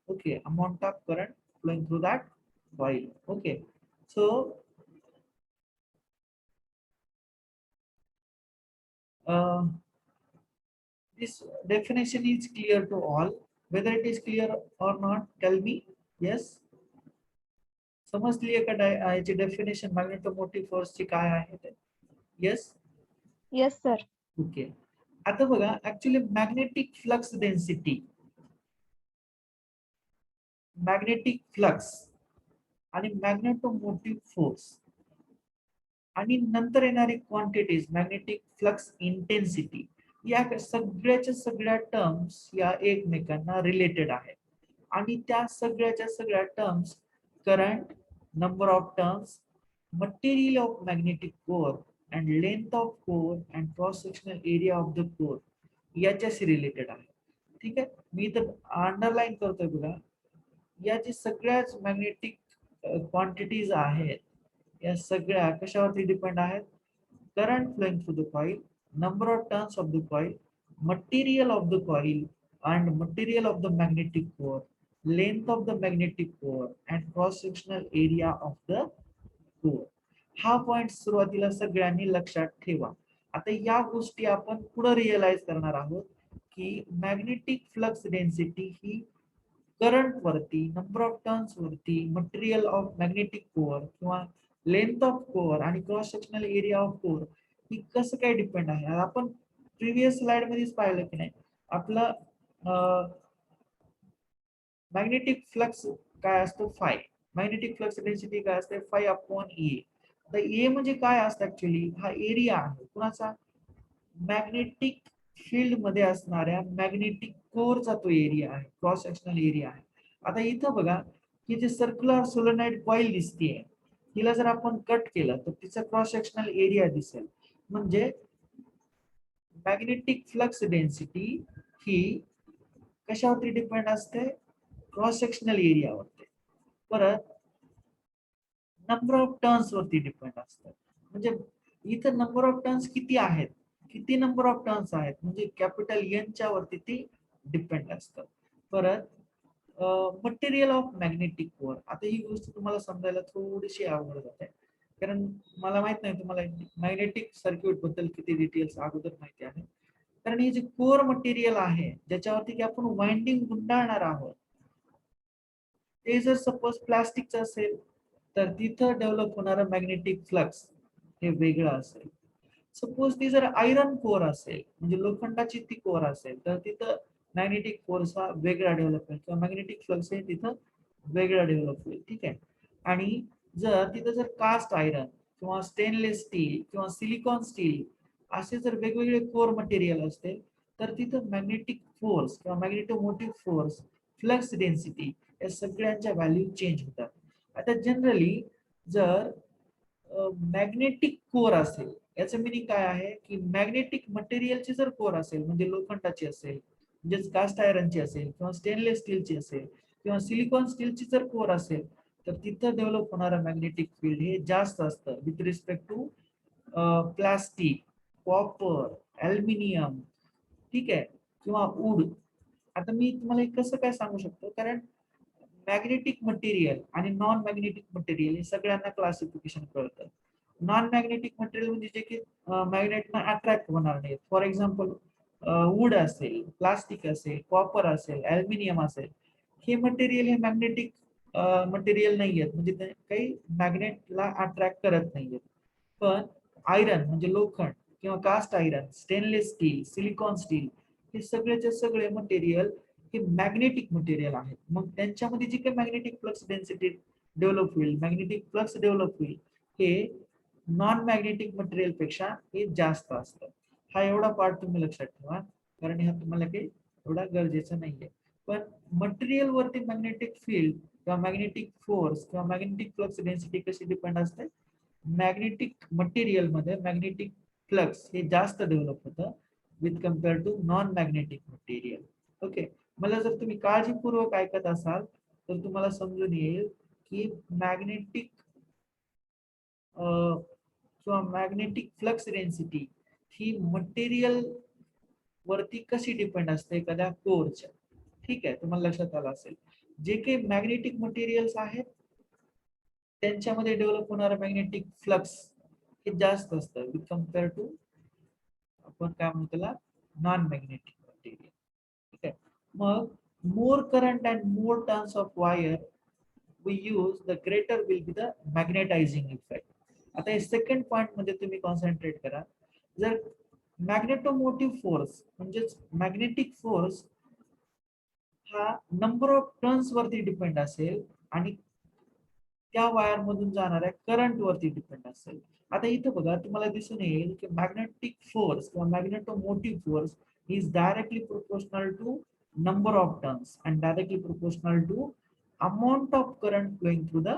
Okay, amount of current flowing through that coil. Okay, so this definition is clear to all. Whether it is clear or not, tell me. Yes, समजली आहे का याची definition magnetomotive force ची काय आहे ते? Yes, Yes, sir. Okay. आता बघा actually magnetic flux density, magnetic flux आणि मॅग्नेटोमोटिव्ह फोर्स आणि नंतर येणारी क्वांटिटीज मॅग्नेटिक फ्लक्स इंटेन्सिटी, या सगळ्याच्या सगळ्या टर्म्स या एकमेकांना रिलेटेड आहेत आणि त्या सगळ्याच्या सगळ्या terms current, number of turns, material of magnetic core and length of core and cross sectional area of the core याच्याशी रिलेटेड आहे. ठीक आहे, मी तर अंडरलाईन करतोय बघा, या जे सगळ्याच मॅग्नेटिक क्वांटिटीज आहेत या सगळ्या कशावरती डिपेंड आहेत? Current flowing through the coil, number of turns of the coil, material of the coil and material of the magnetic core, length of the magnetic core and cross sectional area of the core. हा point सुरुवातीला सगळ्यांनी लक्षात ठेवा. आता या गोष्टी आपण पुढे रिअलाइज करणार आहोत की मॅग्नेटिक फ्लक्स डेन्सिटी ही करंट वरती, नंबर ऑफ टर्न्स वरती, मटेरियल ऑफ मॅग्नेटिक कोअर किंवा लेंथ ऑफ कोअर आणि cross sectional area of core ही कसं काय डिपेंड आहे. आपण प्रिव्हियस स्लाइड मध्येच पाहिलं की नाही, आपलं मॅग्नेटिक फ्लक्स काय असतो? फाय. मॅग्नेटिक फ्लक्स डेन्सिटी काय असते? फाय अपॉन ए. तर ए म्हणजे काय असतं ऍक्च्युअली? हा एरिया आहे कुणाचा? मॅग्नेटिक फील्ड मध्ये असणाऱ्या मॅग्नेटिक कोरचा तो एरिया आहे, क्रॉस सेक्शनल एरिया आहे. आता इथं बघा की जे सर्क्युलर सोलेनॉइड कॉइल दिसतेय, तिला जर आपण कट केलं तर तिचा क्रॉस सेक्शनल एरिया दिसेल. म्हणजे मॅग्नेटिक फ्लक्स डेन्सिटी ही कशावरती डिपेंड असते? क्रॉस सेक्शनल एरियावरती. परत नंबर ऑफ टर्न्स वरती डिपेंड असतं. म्हणजे इथं नंबर ऑफ टर्न्स किती आहेत, किती नंबर ऑफ टर्न्स आहेत म्हणजे कॅपिटल एनच्या वरती ती डिपेंड असतं. परत मटेरियल ऑफ मॅग्नेटिक कोअर. आता ही गोष्ट तुम्हाला समजायला थोडीशी अवघड जाते, कारण मला माहित नाही तुम्हाला मॅग्नेटिक सर्किट बद्दल किती डिटेल्स अगोदर माहिती आहे. कारण हे जे कोअर मटेरियल आहे ज्याच्यावरती की आपण वाइंडिंग गुंडाळणार आहोत, ते जर सपोज प्लास्टिकचं असेल तर तिथं डेव्हलप होणारं मॅग्नेटिक फ्लक्स हे वेगळं असेल. सपोज ती जर आयरन कोअर असेल म्हणजे लोखंडाची ती कोअर असेल तर तिथं मॅग्नेटिक फोर्स हा वेगळा डेव्हलप होईल किंवा मॅग्नेटिक फ्लक्स हे तिथं वेगळा डेव्हलप होईल. ठीक आहे. आणि जर तिथं जर कास्ट आयरन किंवा स्टेनलेस स्टील किंवा सिलिकॉन स्टील असे जर वेगवेगळे कोअर मटेरियल असतील तर तिथं मॅग्नेटिक फोर्स किंवा मॅग्नेटोमोटिव्ह फोर्स, फ्लक्स डेन्सिटी या सगळ्यांच्या व्हॅल्यू चेंज होतात. आता जनरली जर मॅग्नेटिक कोअर असेल याचं मिनिंग काय आहे की मॅग्नेटिक मटेरियलची जर कोअर असेल म्हणजे लोखंडाची असेल, म्हणजेच कास्ट आयरनची असेल किंवा स्टेनलेस स्टीलची असेल किंवा सिलिकॉन स्टीलची जर कोअर असेल तर तिथं डेव्हलप होणारं मॅग्नेटिक फील्ड हे जास्त असतं with respect to plastic, copper, aluminium, ठीक आहे, किंवा वूड. आता मी तुम्हाला हे कसं काय सांगू शकतो, कारण मॅग्नेटिक मटेरियल आणि नॉन मॅग्नेटिक मटेरियल हे सगळ्यांना क्लासिफिकेशन कळतं. नॉन मॅग्नेटिक मटेरियल म्हणजे जे की मॅग्नेटना अट्रॅक्ट होणार नाहीत. फॉर एक्झाम्पल वूड असेल, प्लास्टिक असेल, कॉपर असेल, ॲल्युमिनियम असेल, हे मटेरियल हे मॅग्नेटिक मटेरियल नाही आहेत, म्हणजे ते काही मॅग्नेटला अट्रॅक्ट करत नाहीयेत. पण आयरन म्हणजे लोखंड किंवा cast iron, stainless steel, silicon steel हे सगळेचे सगळे मटेरियल हे मॅग्नेटिक मटेरियल आहेत. मग त्यांच्यामध्ये जी काही मॅग्नेटिक फ्लक्स डेन्सिटी डेव्हलप होईल, मॅग्नेटिक फ्लक्स डेव्हलप होईल, हे नॉन मॅग्नेटिक मटेरियल पेक्षा हे जास्त असतं. हा एवढा पार्ट तुम्ही लक्षात ठेवा, कारण हा तुम्हाला काही एवढा गरजेचा नाहीये. पण मटेरियल वरती मॅग्नेटिक फील्ड किंवा मॅग्नेटिक फोर्स किंवा मॅग्नेटिक फ्लक्स डेन्सिटी कशी डिपेंड असते, मॅग्नेटिक मटेरियल मध्ये मॅग्नेटिक फ्लक्स हे जास्त डेव्हलप होतं with compare to non magnetic material. Okay. मला जर तुम्ही काळजीपूर्वक ऐकत असाल तर तुम्हाला समजून येईल की मॅग्नेटिक किंवा मॅग्नेटिक फ्लक्स डेन्सिटी ही मटेरियल वरती कशी डिपेंड असते एखाद्या कोरच्या. ठीक आहे, तुम्हाला लक्षात आलं असेल. जे काही मॅग्नेटिक मटेरियल्स आहेत त्यांच्यामध्ये डेव्हलप होणारा मॅग्नेटिक फ्लक्स हे जास्त असतं विथ कम्पेअर टू आपण काय म्हणतो त्याला नॉन मॅग्नेटिक मटेरियल. ठीक आहे. मग मोर current and more turns of wire we use the greater will be the magnetizing effect. आता हे सेकंड पॉइंट मध्ये तुम्ही कॉन्सन्ट्रेट करा. जर मॅग्नेटोमोटिव्ह फोर्स म्हणजेच मॅग्नेटिक फोर्स हा नंबर ऑफ टर्न्स वरती डिपेंड असेल आणि त्या वायर मधून जाणाऱ्या करंट वरती डिपेंड असेल. आता इथं बघा तुम्हाला दिसून येईल की मॅग्नेटिक फोर्स किंवा magnetomotive force is directly proportional to number of turns and directly proportional to amount of current flowing through the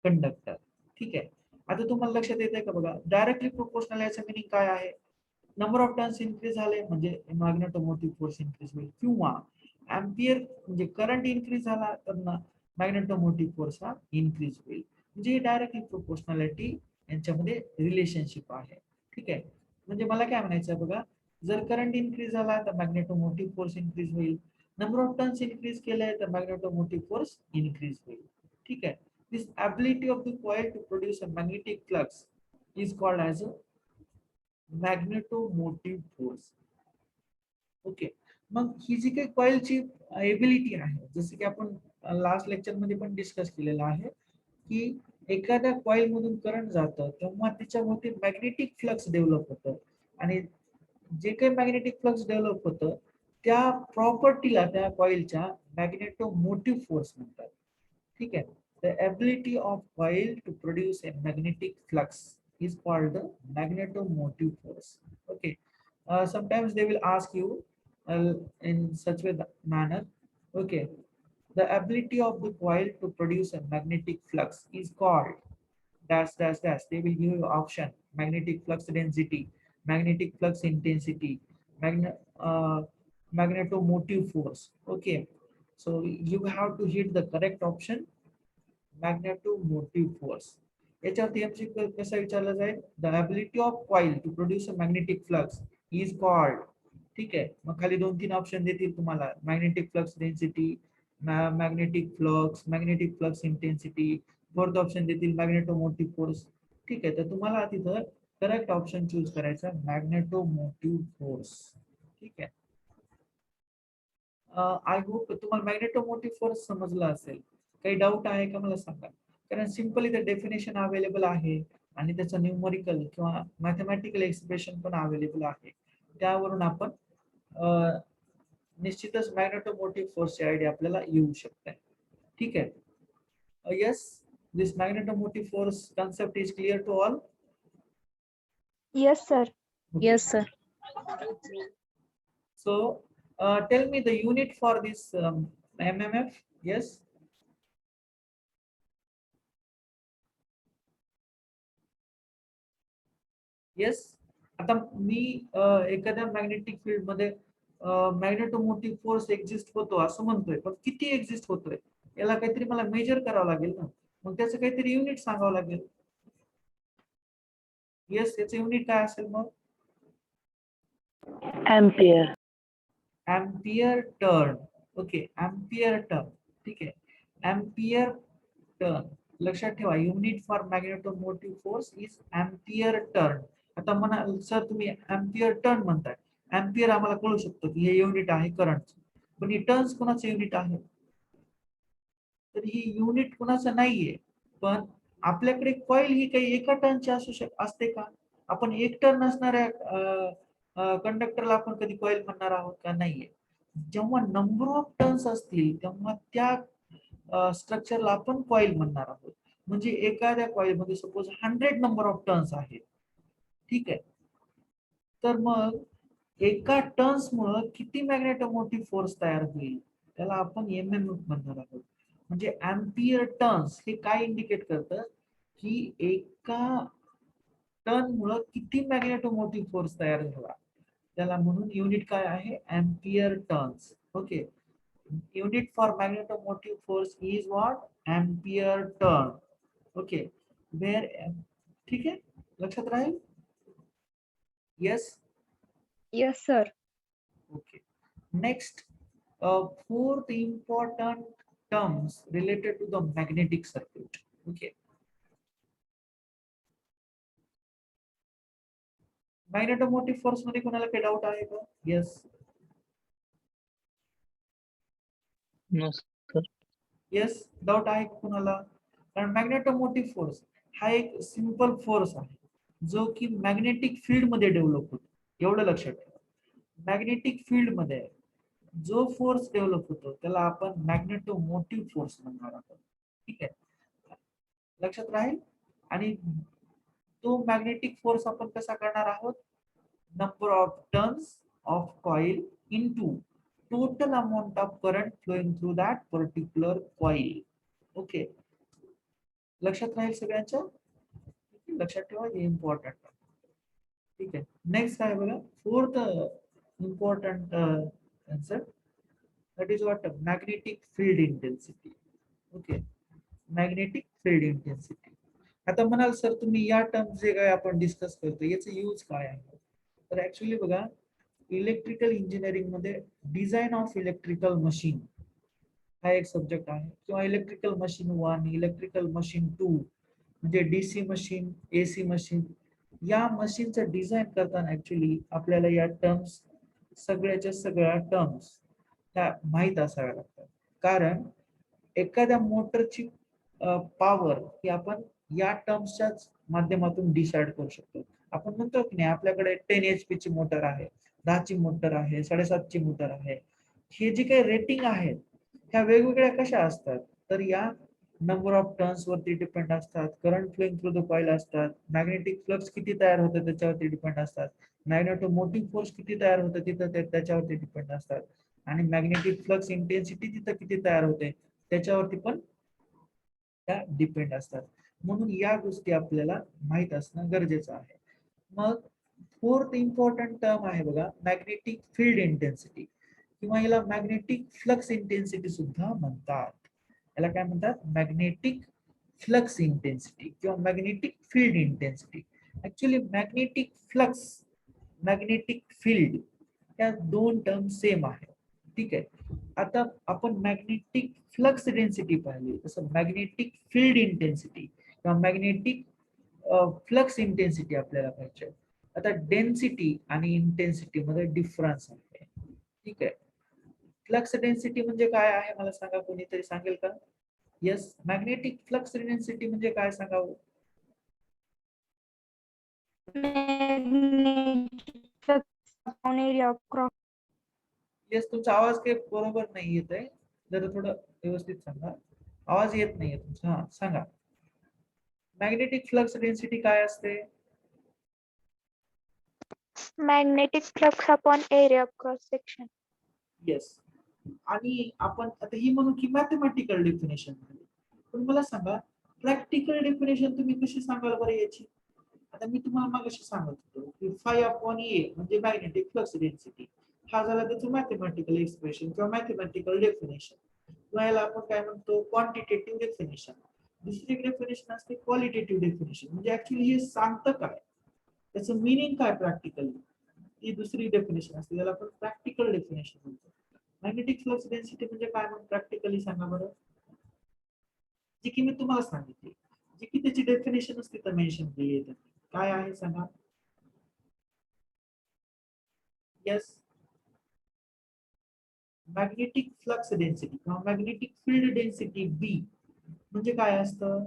conductor. ठीक आहे. आता तुम्हाला लक्षात येते का बघा, डायरेक्टली प्रोपोर्शनल याचं मिनिंग काय आहे, नंबर ऑफ टर्न्स इन्क्रीज झाले म्हणजे मॅग्नेटोमोटिव्ह फोर्स इन्क्रीज होईल, किंवा अँपियर म्हणजे करंट इन्क्रीज झाला तर मॅग्नेटोमोटिव्ह फोर्स हा इन्क्रीज होईल. म्हणजे डायरेक्टली प्रोपोर्शनॅलिटी यांच्यामध्ये रिलेशनशिप आहे. ठीक आहे. म्हणजे मला काय म्हणायचं बघा, जर करंट इन्क्रीज झाला तर मॅग्नेटोमोटिव्ह फोर्स इन्क्रीज होईल, नंबर ऑफ टर्न्स इन्क्रीज केले तर मॅग्नेटोमोटिव्ह फोर्स इन्क्रीज होईल. ठीक आहे. दिस ability of the coil to produce a magnetic flux is called as a magnetomotive force. Okay. मग ही जी काही कॉइलची एबिलिटी आहे, जसं की आपण लास्ट लेक्चर मध्ये पण डिस्कस केलेलं आहे की एखाद्या कॉइल मधून करंट जातं तेव्हा त्याच्यामध्ये मॅग्नेटिक फ्लक्स डेव्हलप होतं आणि जे काही मॅग्नेटिक फ्लक्स डेव्हलप होतं त्या प्रॉपर्टीला त्या कॉइलच्या मॅग्नेटोमोटिव्ह फोर्स म्हणतात. ठीक आहे. The ability of coil to produce a magnetic flux is called the magnetomotive force. Okay. Sometimes they will ask you in such a manner. Okay. The ability of the coil to produce a magnetic flux is called dash dash dash. They will give you option: magnetic flux density, magnetic flux intensity, magnetomotive force. Okay. So you have to hit the correct option magnetomotive force. याच्यावरती MCQ कसा विचारला जाईल? The ability of coil to produce a magnetic flux is called. ठीक आहे, मग खाली 2-3 option देतील तुम्हाला. Magnetic flux density, magnetic flux intensity. Fourth option देतील मॅग्नेटोमोटिव्ह फोर्स. ठीक आहे, तर तुम्हाला तिथं करेक्ट ऑप्शन चूज करायचा मॅग्नेटोमोटिव्ह फोर्स. ठीक आहे, आय होप तुम्हाला मॅग्नेटोमोटिव्ह फोर्स समजला असेल. काही डाऊट आहे का मला सांगा, कारण सिंपल इथे डेफिनेशन अवेलेबल आहे आणि त्याचं न्यूमरिकल किंवा मॅथमॅटिकल एक्सप्रेशन पण अवेलेबल आहे. त्यावरून आपण निश्चितच मॅग्नेटोमोटिव्ह फोर्सची आयडिया आपल्याला येऊ शकते. ठीक आहे, yes, this magnetomotive force concept is clear to all. Yes, sir. Yes, sir. So tell me the unit for this MMF. Yes. Yes. आता मी एखाद्या मॅग्नेटिक फील्ड मध्ये मॅग्नेटोमोटिव्ह फोर्स एक्झिस्ट होतो असं म्हणतोय, पण किती एक्झिस्ट होतोय याला काहीतरी मला मेजर करावं लागेल ना. मग त्याचं काहीतरी युनिट सांगावं लागेल. येस, त्याचं युनिट काय असेल मग? Ampere. Ampere turn. Okay, ampere turn. ठीक आहे, एम्पियर टर्न लक्षात ठेवा. Unit for magnetomotive force is ampere turn. आता म्हणा सर तुम्ही एम्पियर टर्न म्हणताय, एम्पियर आम्हाला कळू शकतो की हे युनिट आहे करंटचं, पण ही टर्न्स कोणाचं युनिट आहे? तर ही युनिट कोणाचं नाहीये. पण आपल्याकडे कॉईल ही काही एका टर्नची असते का? आपण एक टर्न असणाऱ्या कंडक्टरला आपण कधी कॉईल म्हणणार आहोत का? नाहीये. जेव्हा नंबर ऑफ टर्न्स असतील तेव्हा त्या स्ट्रक्चरला आपण कॉईल म्हणणार आहोत. म्हणजे एखाद्या कॉईल मध्ये सपोज 100 नंबर ऑफ टर्न्स आहेत. ठीक आहे, तर मग एका टर्न्स मुळे किती मॅग्नेटोमोटिव्ह फोर्स तयार होईल त्याला आपण एमएमएफ म्हणणार आहोत. म्हणजे एम्पियर टर्न्स हे काय इंडिकेट करतं की एका टर्न मुळे किती मॅग्नेटोमोटिव्ह फोर्स तयार झाला. त्याला म्हणून युनिट काय आहे? Ampere turns. Okay, unit for magnetomotive force is what? Ampere turn. Okay, where. ठीक आहे, लक्षात राहील. Yes. Yes, sir. Okay. Next, fourth important terms related to the magnetic circuit. Okay. Magnetomotive force मध्ये कोणाला काही डाऊट आहे का? Yes. No, sir. Yes, doubt आहे का कोणाला? कारण मॅग्नेटोमोटिव्ह फोर्स हा एक सिंपल फोर्स आहे जो की मॅग्नेटिक फील्ड मध्ये डेव्हलप होतो. एवढं लक्षात ठेवा. मॅग्नेटिक फील्ड मध्ये जो फोर्स डेव्हलप होतो त्याला आपण मॅग्नेटोमोटिव्ह फोर्स म्हणणार आहोत. ठीक आहे, लक्षात राहील. आणि तो मॅग्नेटिक फोर्स आपण कसा करणार आहोत? Number of turns of coil into total amount of current flowing through that particular coil. Okay, लक्षात राहील सगळ्यांच्या? लक्षात ठेवा, हे इम्पॉर्टंट. ठीक आहे, नेक्स्ट काय बघा, fourth important answer, that is what? Magnetic field intensity. Okay, magnetic field intensity. आता म्हणाल सर तुम्ही या टर्म जे काय आपण डिस्कस करतो याचा यूज काय आहे? तर ऍक्च्युली बघा, इलेक्ट्रिकल इंजिनिअरिंग मध्ये डिझाईन ऑफ इलेक्ट्रिकल मशीन हा एक सब्जेक्ट आहे, किंवा इलेक्ट्रिकल मशीन 1, इलेक्ट्रिकल मशीन 2, म्हणजे डीसी मशीन, एसी मशीन. या मशीनचं डिझाईन करताना ऍक्च्युली आपल्याला या टर्म्स, सगळ्याच्या सगळ्या टर्म्स त्या माहीत असाव्या लागतात. कारण एखाद्या मोटरची पॉवर ही आपण या टर्म्सच्याच माध्यमातून डिसाइड करू शकतो. आपण म्हणतो की नाही आपल्याकडे 10 HP ची मोटर आहे, 10 ची मोटर आहे, 7.5 ची मोटर आहे. हे जे काही रेटिंग आहेत ह्या वेगवेगळ्या कशा असतात? तर या नंबर ऑफ टर्न्स वरती डिपेंड असतात, current flowing through the coil असतात, मॅग्नेटिक फ्लक्स किती तयार होतं त्याच्यावरती डिपेंड असतात, मॅग्नेटोमोटिव्ह फोर्स किती तयार होतं तिथं त्याच्यावरती डिपेंड असतात, आणि मॅग्नेटिक फ्लक्स इंटेन्सिटी तिथं किती तयार होते त्याच्यावरती पण त्या डिपेंड असतात. म्हणून या गोष्टी आपल्याला माहित असणं गरजेचं आहे. मग फोर्थ इम्पॉर्टंट टर्म आहे बघा, मॅग्नेटिक फील्ड इंटेन्सिटी, किंवा याला मॅग्नेटिक फ्लक्स इंटेन्सिटी सुद्धा म्हणतात. याला काय म्हणतात? मॅग्नेटिक फ्लक्स इंटेन्सिटी किंवा magnetic field intensity. Actually magnetic flux, magnetic field या दोन टर्म सेम आहे. ठीक आहे. आता आपण मॅग्नेटिक फ्लक्स डेन्सिटी पाहिली, तसं मॅग्नेटिक फील्ड इंटेन्सिटी किंवा मॅग्नेटिक फ्लक्स इंटेन्सिटी आपल्याला पाहिजे. आता डेन्सिटी आणि इंटेन्सिटी मध्ये डिफरन्स आहे. ठीक आहे. फ्लक्स डेन्सिटी म्हणजे काय आहे मला सांगा, कोणीतरी सांगेल का? येस, मॅग्नेटिक फ्लक्स डेन्सिटी म्हणजे काय सांगावं? area across. येस, तुमचा आवाज काही बरोबर नाही येत आहे, जरा थोडं व्यवस्थित सांगा, आवाज येत नाहीये तुमचा. हा सांगा, मॅग्नेटिक फ्लक्स डेन्सिटी काय असते? Magnetic flux upon area cross section. Yes. आणि आपण आता ही म्हणू की मॅथमॅटिकल डेफिनेशन झाली, पण मला सांगा प्रॅक्टिकल डेफिनेशन तुम्ही कशी सांगाल बरं याची? आता मी तुम्हाला मागाशी सांगत होतो की फाय अपॉन ए म्हणजे मॅग्नेटिक फ्लक्स डेन्सिटी, हा झाला त्याचं मॅथमॅटिकल एक्सप्रेशन किंवा मॅथमॅटिकल डेफिनेशन. किंवा याला आपण काय म्हणतो, क्वांटिटेटिव्ह डेफिनेशन. दुसरी डेफिनेशन असते क्वालिटेटिव्ह डेफिनेशन, म्हणजे ऍक्च्युली हे सांगतं काय, त्याचं मिनिंग काय प्रॅक्टिकली, ही दुसरी डेफिनेशन असते, त्याला आपण प्रॅक्टिकल डेफिनेशन म्हणतो. मॅग्नेटिक फ्लक्स डेन्सिटी म्हणजे काय म्हणून प्रॅक्टिकली सांगा बरं. जी की मी तुम्हाला सांगितली, जी की त्याची डेफिनेशन असते तर मेन्शन केली आहे, काय आहे सांगा. येस, मॅग्नेटिक फ्लक्स डेन्सिटी किंवा मॅग्नेटिक फील्ड डेन्सिटी बी म्हणजे काय असतं?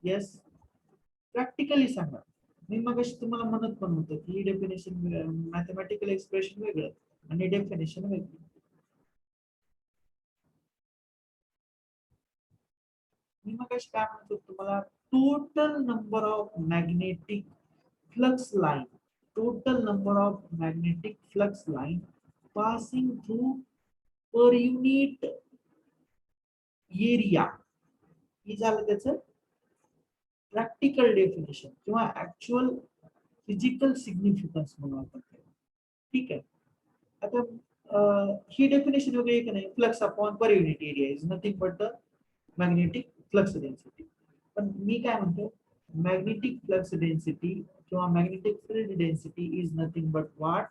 येस, प्रॅक्टिकली सांगा. मी मगाशी तुम्हाला म्हणत पण होतं की डेफिनेशन मॅथमॅटिकल एक्सप्रेशन वेगळं आणि डेफिनेशन वेगळं. मी मगाशी काय म्हणतो तुम्हाला, total number of magnetic flux line, total number of magnetic flux line passing through per unit area, ही झालं त्याचं प्रॅक्टिकल डेफिनेशन किंवा ऍक्च्युअल फिजिकल सिग्निफिकन्स म्हणून आपण. ठीक आहे. आता ही डेफिनेशन वगैरे एक नाही, flux upon per unit area is nothing but the magnetic flux density. पण मी काय म्हणतो, मॅग्नेटिक फ्लक्स डेन्सिटी किंवा magnetic field density is nothing but what,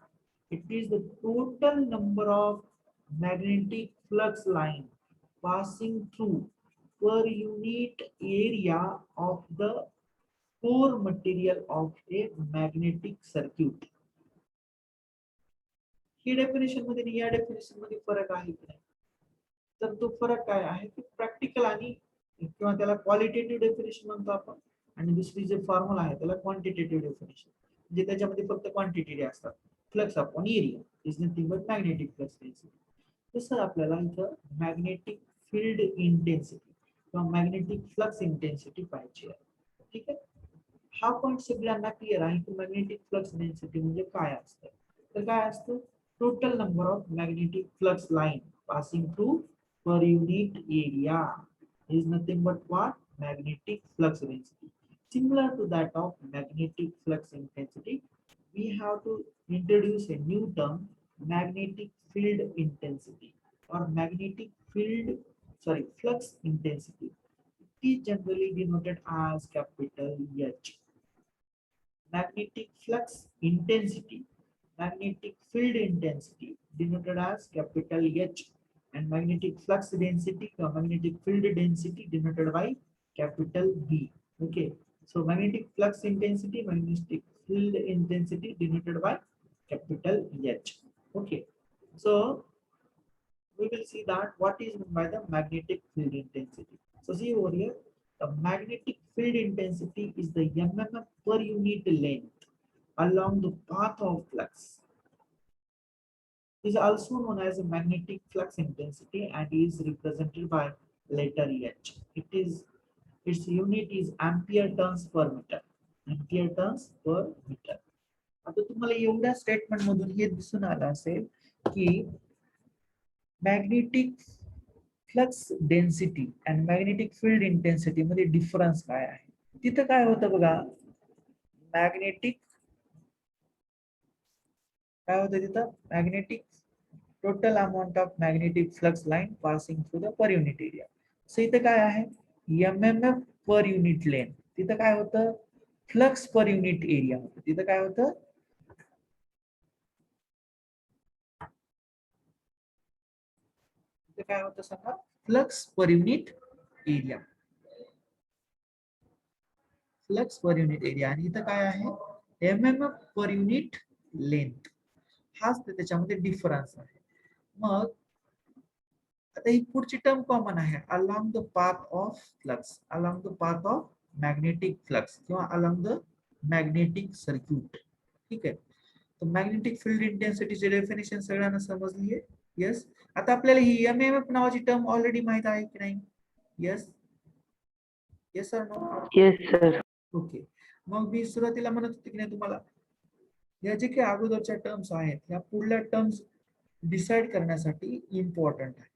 it is the total number of magnetic flux line passing through per unit area of the core material of a magnetic circuit. He definition मध्ये आणि या definition मध्ये फरक आहे की नाही? तर तो फरक काय आहे की प्रॅक्टिकल आणि किंवा त्याला क्वालिटेटिव्ह डेफिनेशन म्हणतो आपण, आणि दुसरी जे फॉर्म्युला आहे त्याला क्वांटिटेटिव्ह डेफिनेशन, म्हणजे त्याच्यामध्ये फक्त क्वांटिटी असतात. Flux upon area is nothing but magnetic flux density. तसं आपल्याला इथं मॅग्नेटिक फील्ड इंटेन्सिटी किंवा मॅग्नेटिक फ्लक्स इंटेन्सिटी पाहिजे आहे. ठीक आहे. हा पॉइंट सगळ्यांना क्लिअर आहे की मॅग्नेटिक फ्लक्स डेन्सिटी म्हणजे काय असतं. तर काय असतं, total number of magnetic flux line passing through per unit area is nothing but what, magnetic flux density. Similar to that of magnetic flux intensity, we have to introduce a new term, magnetic field intensity or magnetic field, sorry, flux intensity. It is generally denoted as capital H. Magnetic flux intensity, magnetic field intensity denoted as capital H, and magnetic flux density or magnetic field density denoted by capital B. Okay, so magnetic flux intensity, magnetic field intensity denoted by capital H. Okay, so we will see that what is meant by the magnetic field intensity. So see over here, the magnetic field intensity is the mmf per unit length along the path of flux. Is also known as a magnetic flux intensity and is represented by letter H. Its unit is ampere turns per meter. Ampere turns per meter. आता तुम्हाला एवढ्या statement मधून हे दिसून आलं असेल की magnetic flux density आणि मॅग्नेटिक फील्ड इंटेन्सिटी मध्ये डिफरन्स काय आहे. तिथं काय होतं बघा, मॅग्नेटिक काय होतं तिथं, magnetic total amount of magnetic flux line passing through the per unit area. So इथे काय आहे, mmf पर युनिट लेंथ. तिथं काय होतं, फ्लक्स पर युनिट एरिया होतं. तिथं काय होतं, तिथं काय होतं सांगा, फ्लक्स पर युनिट एरिया. फ्लक्स पर युनिट एरिया. आणि इथं काय आहे, एमएमएफ पर युनिट लेंथ. हाच त्याच्यामध्ये डिफरन्स आहे. मग आता ही पुढची टर्म कॉमन आहे, along the path of flux, along the path of magnetic flux किंवा अलॉंग द मॅग्नेटिक सर्क्यूट. ठीक आहे. तर मॅग्नेटिक फील्ड इंटेन्सिटीची डेफिनेशन सगळ्यांना समजली आहे. येस. आता आपल्याला ही एमएमएफ नावाची टर्म ऑलरेडी माहित आहे की नाही? Yes, yes sir, no? Yes, sir. Okay. मग मी सुरुवातीला म्हणत होते की नाही तुम्हाला, या जे काही अगोदरच्या टर्म्स आहेत या पुढल्या टर्म्स डिसाइड करण्यासाठी इम्पॉर्टंट आहे.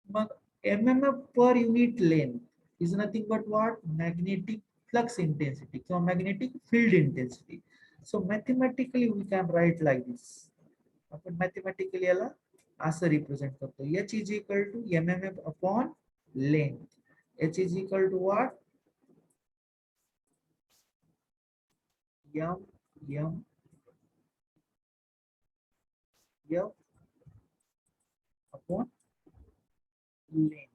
मग MMF per unit length is nothing but what, magnetic flux intensity किंवा magnetic field intensity. So mathematically we can write like this. आपण मॅथमॅटिकली याला असं रिप्रेझेंट करतो, H is equal to MMF upon length. H is equal to what, M M F upon length.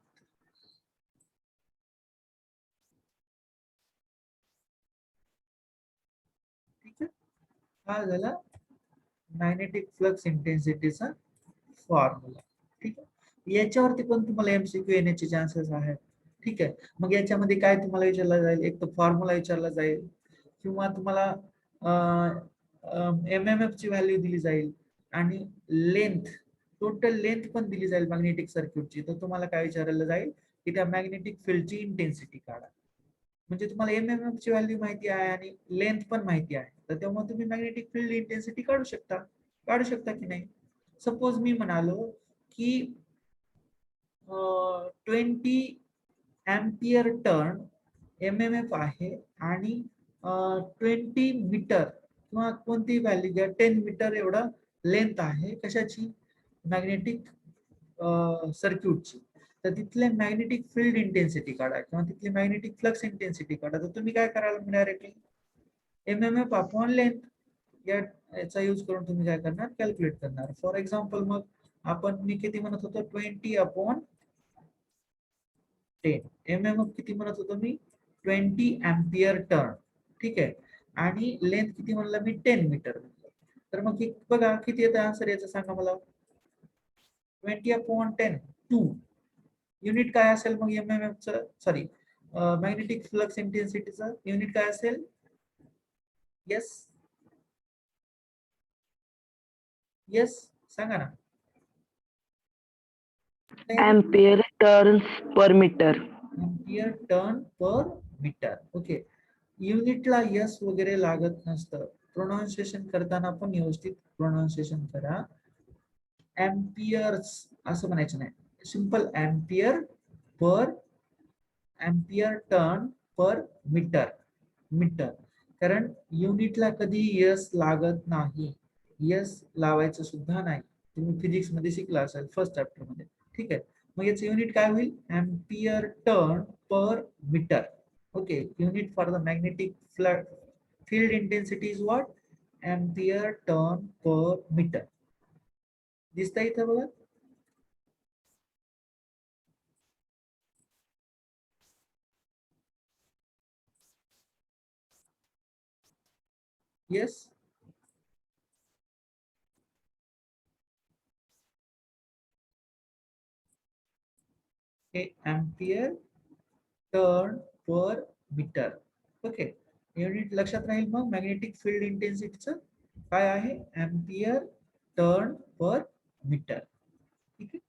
ठीक आहे. हा झाला magnetic flux इंटेन्सिटीचा formula. ठीक आहे. याच्यावरती पण तुम्हाला एमसीक्यू येण्याचे चान्सेस आहेत. ठीक आहे. मग याच्यामध्ये काय तुम्हाला विचारलं जाईल, एक तर फॉर्म्युला विचारला जाईल किंवा तुम्हाला एमएमएफ ची व्हॅल्यू दिली जाईल आणि लेंथ, टोटल लेंथ पण दिली जाईल मॅग्नेटिक सर्किटची. तर तुम्हाला काय विचारलं जाईल की त्या मॅग्नेटिक फील्डची इंटेन्सिटी काढा. म्हणजे तुम्हाला एमएमएफ ची व्हॅल्यू माहिती आहे आणि लेंथ पण माहिती आहे, तर तेव्हा तुम्ही मॅग्नेटिक फील्ड इंटेन्सिटी काढू शकता की नाही. सपोज मी म्हणालो की 20 एम्पियर टर्न एमएमएफ आहे आणि 20 मीटर किंवा कोणती व्हॅल्यू घ्या, 10 मीटर एवढा लेंथ आहे कशाची, मॅग्नेटिक सर्क्यूटची. तर तिथले मॅग्नेटिक फील्ड इंटेन्सिटी काढा किंवा तिथली मॅग्नेटिक फ्लक्स इंटेन्सिटी काढा. तर तुम्ही काय कराल, डायरेक्टली एमएमएफ अपॉन लेंथ याचा यूज करून तुम्ही काय करणार, कॅल्क्युलेट करणार. फॉर एक्झाम्पल मग आपण, मी किती म्हणत होतो, 20 अपॉन 10. एमएमएफ किती म्हणत होतो मी, 20 एम्पियर टर्न. ठीक आहे. आणि लेंथ किती म्हणलं मी, 10 मीटर. तर मग बघा किती येतं आन्सर याचं, सांगा मला. 20 अपॉन 10, 2. युनिट काय असेल मग एमएमएफचं, सॉरी मॅग्नेटिक फ्लक्स इंटेन्सिटीचं युनिट काय असेल? येस, येस, सांगा ना. Ampere turns per meter. Ampere turn per metre. Okay. युनिटला यस वगैरे लागत नसतं. प्रोनाउन्सिएशन करताना पण व्यवस्थित प्रोनाउन्सिएशन करा. एम्पियर्स असं म्हणायचं नाही, simple ampere turn per metre. Metre, कारण युनिटला कधी यस लागत नाही. यस लावायचं सुद्धा नाही. तुम्ही फिजिक्स मध्ये शिकला असाल फर्स्ट चॅप्टर मध्ये. ठीक आहे. मग याचं युनिट काय होईल, ampere turn per metre. Okay. Unit for the magnetic field intensity is what, ampere turn per metre. दिसतं इथं बघा. येस. हे ampere turn per metre. Okay. Unit लक्षात राहील. मग मॅग्नेटिक फील्ड इंटेन्सिटीचं काय आहे, एम्पियर टर्न पर मीटर. ठीक आहे.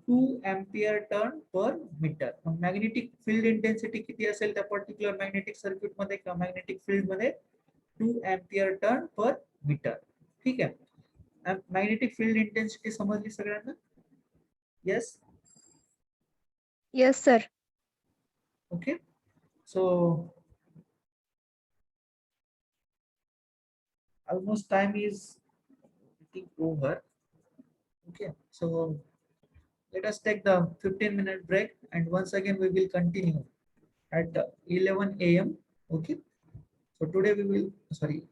2 एम्पियर टर्न पर मीटर. मग मॅग्नेटिक फील्ड इंटेन्सिटी किती असेल त्या पर्टिक्युलर मॅग्नेटिक सर्किट मध्ये किंवा मॅग्नेटिक फील्ड मध्ये, 2 एम्पियर टर्न पर मीटर. ठीक आहे. मॅग्नेटिक फील्ड इंटेन्सिटी समजली सगळ्यांना? Yes. Yes, sir. Okay. So almost time is getting over. Okay. So let us take the 15-minute break, and once again we will continue at 11 a.m. Okay. So today we will, sorry,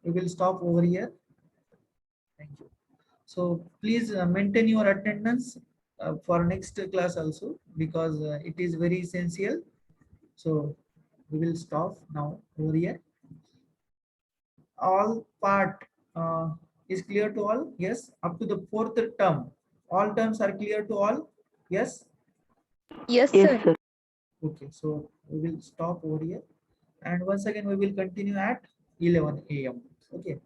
we will stop over here. Thank you. So please maintain your attendance for next class also, because it is very essential. So we will stop now over here. All part is clear to all? Yes. Up to the fourth term, all terms are clear to all? Yes. Yes, Yes, sir. sir. Okay. So we will stop over here, and once again we will continue at 11 a.m. Okay.